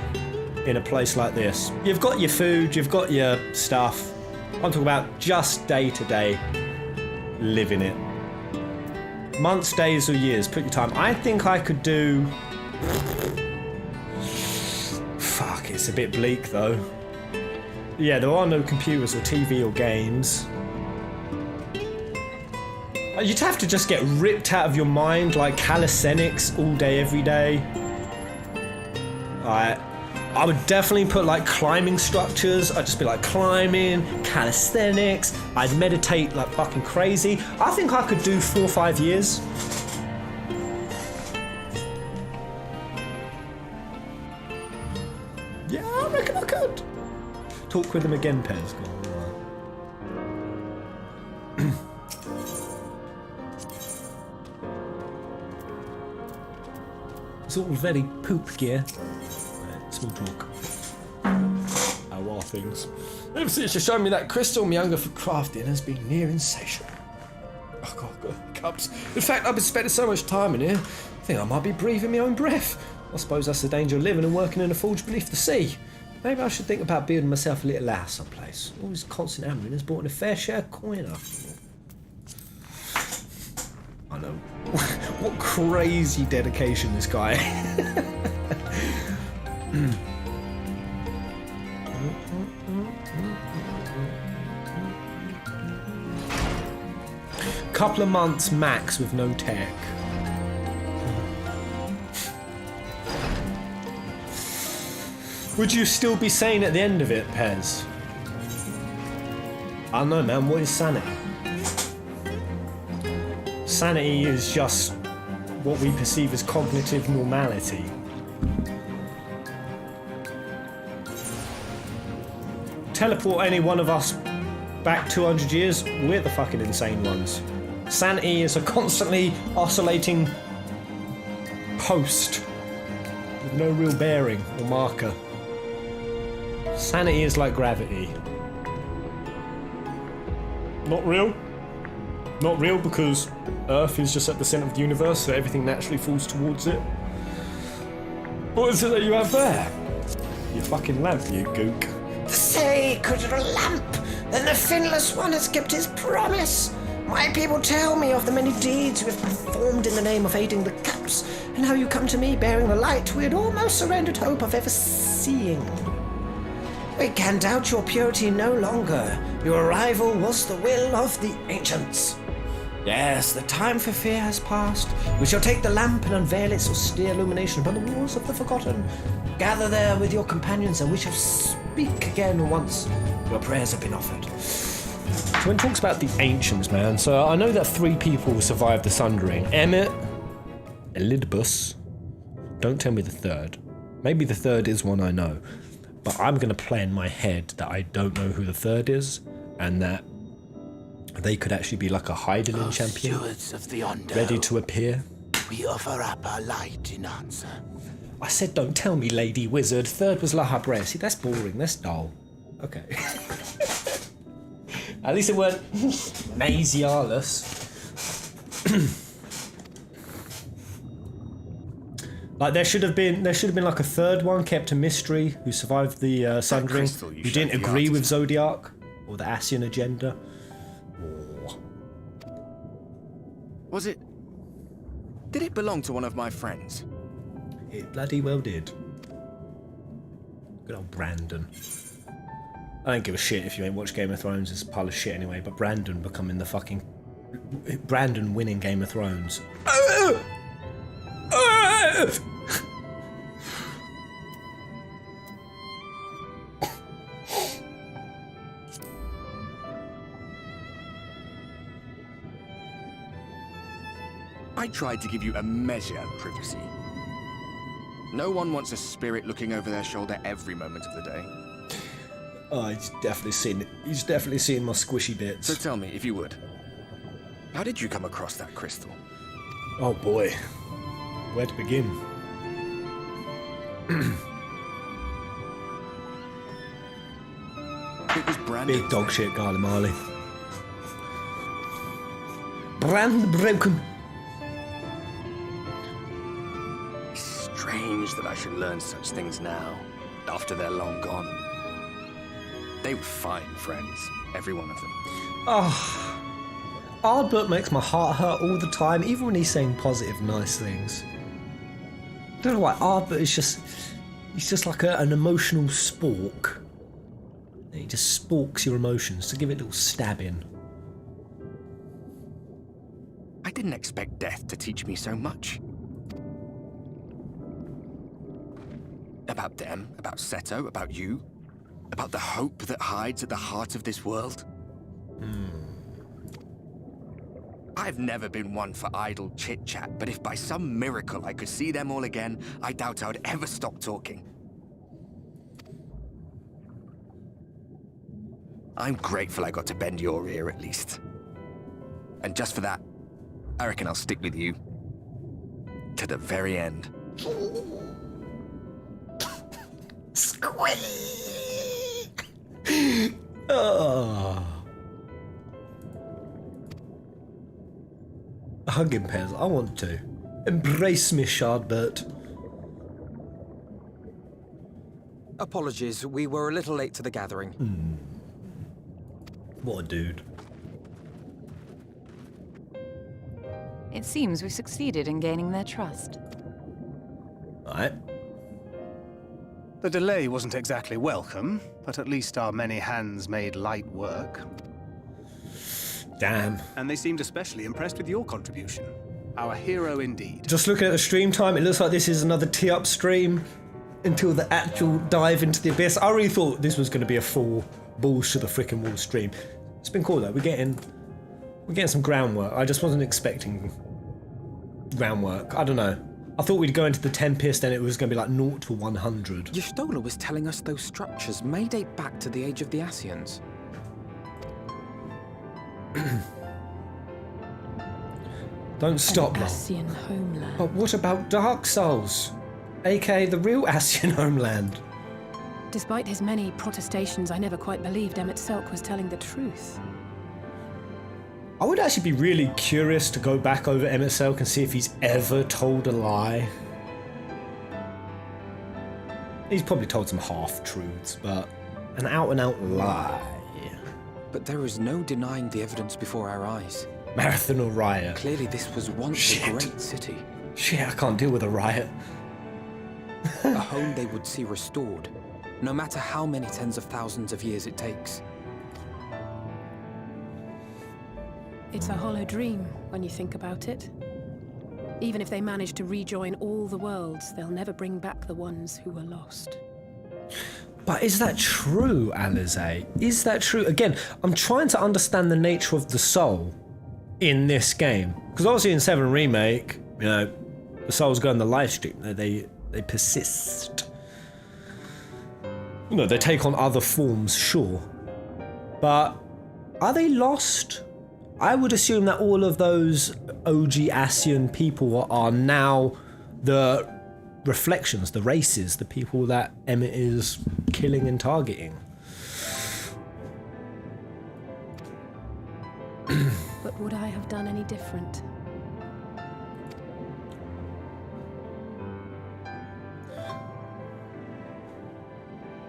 in a place like this? You've got your food, you've got your stuff. I'm talking about just day to day living it. Months, days or years, put your time. I think I could do... Fuck, it's a bit bleak though. Yeah, there are no computers or TV or games. You'd have to just get ripped out of your mind like calisthenics all day, every day. I would definitely put like climbing structures. I'd just be like climbing, calisthenics. I'd meditate like fucking crazy. I think I could do 4 or 5 years. Yeah, I reckon I could. Talk with them again, Pez. Go on. It's all very poop gear. Small talk. How are things? Ever since you showed me that crystal, my hunger for crafting has been near insatiable. Oh god, I've got cups. In fact, I've been spending so much time in here, I think I might be breathing my own breath. I suppose that's the danger of living and working in a forge beneath the sea. Maybe I should think about building myself a little house someplace. All this constant hammering has brought in a fair share of coin after all. I know. What crazy dedication this guy. Couple of months max with no tech. Would you still be sane at the end of it, Pez? I don't know, man. What is sanity? Sanity is just what we perceive as cognitive normality. Teleport any one of us back 200 years, we're the fucking insane ones. Sanity is a constantly oscillating post with no real bearing or marker. Sanity is like gravity. Not real? Not real because Earth is just at the centre of the universe, so everything naturally falls towards it. What is it that you have there? Your fucking lamp, you gook. The sacred lamp! Then the finless one has kept his promise! My people tell me of the many deeds you have performed in the name of aiding the Caps, and how you come to me bearing the light we had almost surrendered hope of ever seeing. We can doubt your purity no longer. Your arrival was the will of the ancients. Yes, the time for fear has passed. We shall take the lamp and unveil its austere illumination upon the walls of the Forgotten. Gather there with your companions and we shall speak again once your prayers have been offered. So when it talks about the ancients, man, so I know that 3 people survived the Sundering. Emmet, Elidibus. Don't tell me the third. Maybe the third is one I know. But I'm going to play in my head that I don't know who the third is, and that they could actually be like a Heidelin champion, Stewards of the Ondo, ready to appear. we offer up our light in answer. I said, don't tell me, Lady Wizard. Third was La Habre. See, that's boring. That's dull. Okay. At least it weren't Nazialus. Like there should have been like a third one kept a mystery who survived the Sundering, who didn't agree with Zodiac or the Asian agenda. Oh. Was it? Did it belong to one of my friends? It bloody well did. Good old Brandon. I don't give a shit if you ain't watched Game of Thrones, it's a pile of shit anyway, but Brandon becoming the fucking Brandon winning Game of Thrones. I tried to give you a measure of privacy. No one wants a spirit looking over their shoulder every moment of the day. Oh, he's definitely seen it. He's definitely seen my squishy bits. So tell me, if you would, how did you come across that crystal? Oh boy, where to begin? It was Brandon. Big dog shit, Garly Marley. Brand broken. Strange that I should learn such things now, after they're long gone. They were fine friends, every one of them. Oh, Ardbert makes my heart hurt all the time, even when he's saying positive, nice things. I don't know why, Ardbert is he's just like an emotional spork. He just sporks your emotions to give it a little stabbing. I didn't expect death to teach me so much. About them, about Seto, about you, about the hope that hides at the heart of this world. I've never been one for idle chit-chat, but if by some miracle I could see them all again, I doubt I would ever stop talking. I'm grateful I got to bend your ear at least. And just for that, I reckon I'll stick with you to the very end. Squeak! Oh. Hug him, Pez. I want to. Embrace me, Shardbert. Apologies, we were a little late to the gathering. What a dude. It seems we succeeded in gaining their trust. Right. The delay wasn't exactly welcome, but at least our many hands made light work. Damn. And they seemed especially impressed with your contribution. Our hero indeed. Just looking at the stream time, it looks like this is another tee-up stream until the actual dive into the abyss. I really thought this was going to be a full balls to the frickin' wall stream. It's been cool though. We're getting some groundwork. I just wasn't expecting groundwork. I don't know. I thought we'd go into the Tempest and it was going to be like 0 to 100. Y'shtola was telling us those structures may date back to the age of the Ascians. Don't stop, An Mom. Ascian homeland. But what about Dark Souls? aka the real Ascian homeland? Despite his many protestations, I never quite believed Emet-Selch was telling the truth. I would actually be really curious to go back over Emet-Selch and see if he's ever told a lie. He's probably told some half-truths, but an out-and-out lie. But there is no denying the evidence before our eyes. Marathon or riot? Clearly this was once a great city. Shit, I can't deal with a riot. A home they would see restored, no matter how many tens of thousands of years it takes. It's a hollow dream when you think about it. Even if they manage to rejoin all the worlds, they'll never bring back the ones who were lost. But is that true, Alize? Is that true? Again, I'm trying to understand the nature of the soul in this game. Because obviously in 7 Remake, you know, the souls go on the live stream. They persist. You know, they take on other forms, sure. But are they lost? I would assume that all of those OG Ascian people are now the reflections, the races, the people that Emmett is killing and targeting. But would I have done any different?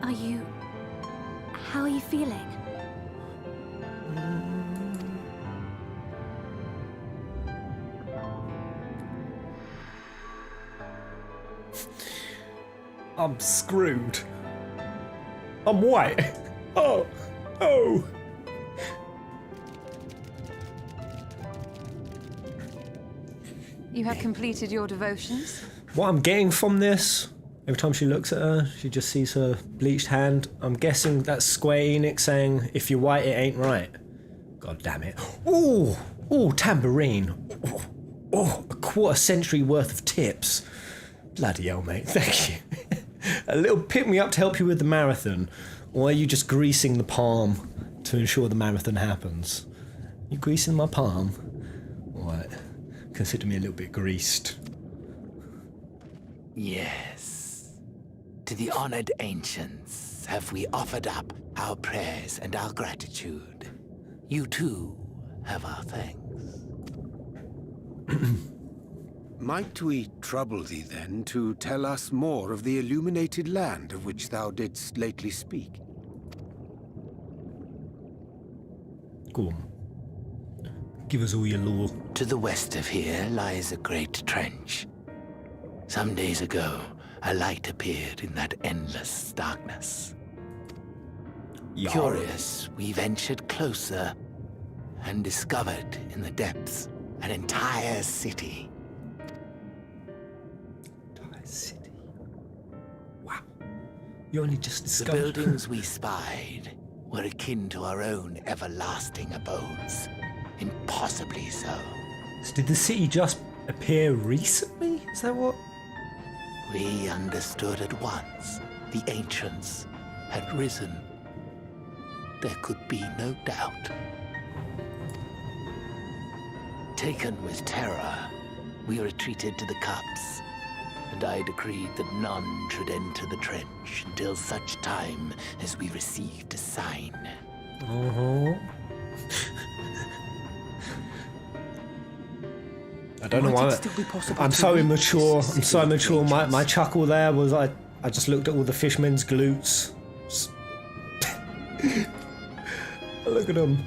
How are you feeling? I'm screwed. I'm white. Oh. You have completed your devotions? What I'm getting from this, every time she looks at her, she just sees her bleached hand. I'm guessing that's Square Enix saying, if you're white, it ain't right. God damn it. Ooh, tambourine. Oh, a quarter century worth of tips. Bloody hell, mate, thank you. A little pick-me-up to help you with the marathon. Or are you just greasing the palm to ensure the marathon happens? You greasing my palm? Alright, consider me a little bit greased. Yes. To the honored ancients have we offered up our prayers and our gratitude. You too have our thanks. Might we trouble thee then to tell us more of the illuminated land of which thou didst lately speak? Go on. Give us all your lore. To the west of here lies a great trench. Some days ago, a light appeared in that endless darkness. Yarr. Curious, we ventured closer and discovered in the depths an entire city. City. Wow. You only just The discovered... buildings we spied were akin to our own everlasting abodes. Impossibly so. So did the city just appear recently? Is that what? We understood at once the ancients had risen. There could be no doubt. Taken with terror, we retreated to the cups, and I decreed that none should enter the trench until such time as we received a sign. I don't know why. I'm so immature. I'm so immature. My chuckle there was I just looked at all the fishmen's glutes. Look at them.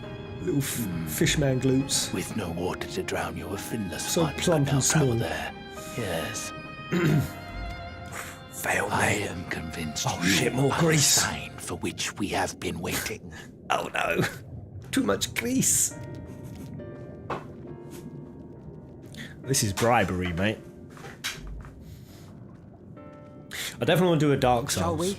Little fishman glutes. With no water to drown your finless So one, plump but now and small. there. Yes. Fail, I mate. am convinced Oh you shit, more are grease. the sign for which we have been waiting. Oh no. Too much grease. This is bribery, mate. I definitely want to do a Dark Souls. Shall we?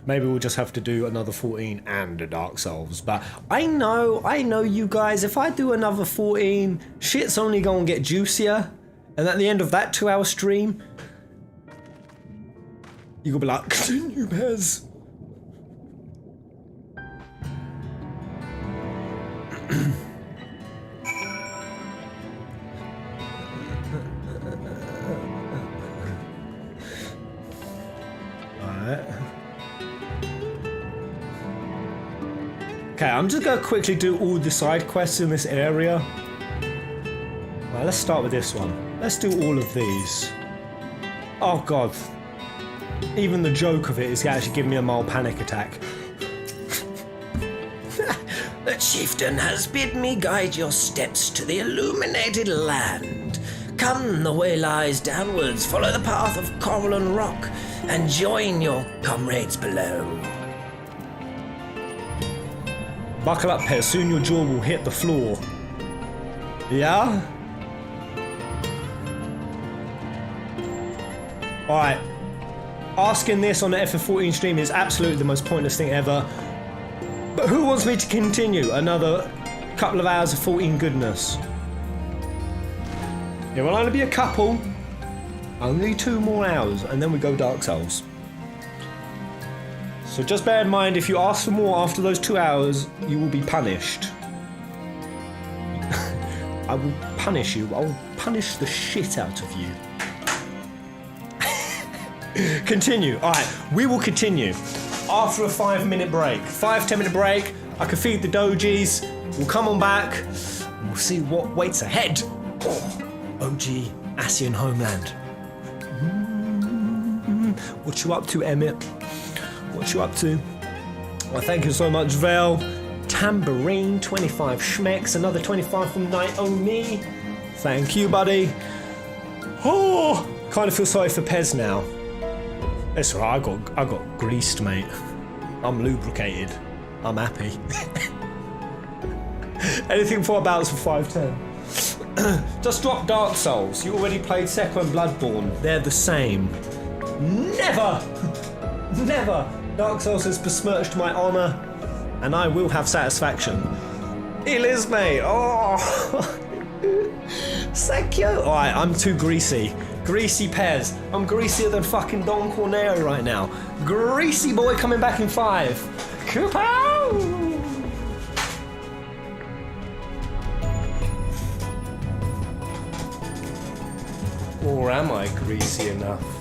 Maybe we'll just have to do another 14 and a Dark Souls. But I know you guys, if I do another 14, shit's only gonna get juicier. And at the end of that 2-hour stream, you're gonna be like, continue, Pez. Okay, I'm just gonna quickly do all the side quests in this area. Right, let's start with this one. Let's do all of these. Oh god. Even the joke of it is actually giving me a mild panic attack. The chieftain has bid me guide your steps to the illuminated land. Come, the way lies downwards, follow the path of coral and rock, and join your comrades below. Buckle up, Pez, soon your jaw will hit the floor. Yeah? Alright. Asking this on the FF14 stream is absolutely the most pointless thing ever. But who wants me to continue another couple of hours of 14 goodness? It will only be a couple. Only 2 more hours, and then we go Dark Souls. So just bear in mind, if you ask for more after those 2 hours, you will be punished. I will punish you. I will punish the shit out of you. Continue. Alright, we will continue after a 5-minute break. 5-10 minute break. I can feed the dojis. We'll come on back and we'll see what waits ahead. Oh, OG Asian homeland. What you up to, Emmett? What you up to? Well, thank you so much, Vel. Tambourine, 25 schmecks. Another 25 from Naomi. Thank you, buddy. Oh, kind of feel sorry for Pez now. It's alright, I got greased, mate. I'm lubricated. I'm happy. Anything for about for 510. Just drop Dark Souls. You already played Sekiro and Bloodborne. They're the same. Never! Never! Dark Souls has besmirched my honour, and I will have satisfaction. Elisme! Oh! Sekiro! Alright, I'm too greasy. Greasy Pez. I'm greasier than fucking Don Corneo right now. Greasy boy coming back in 5. Kapow! Or am I greasy enough?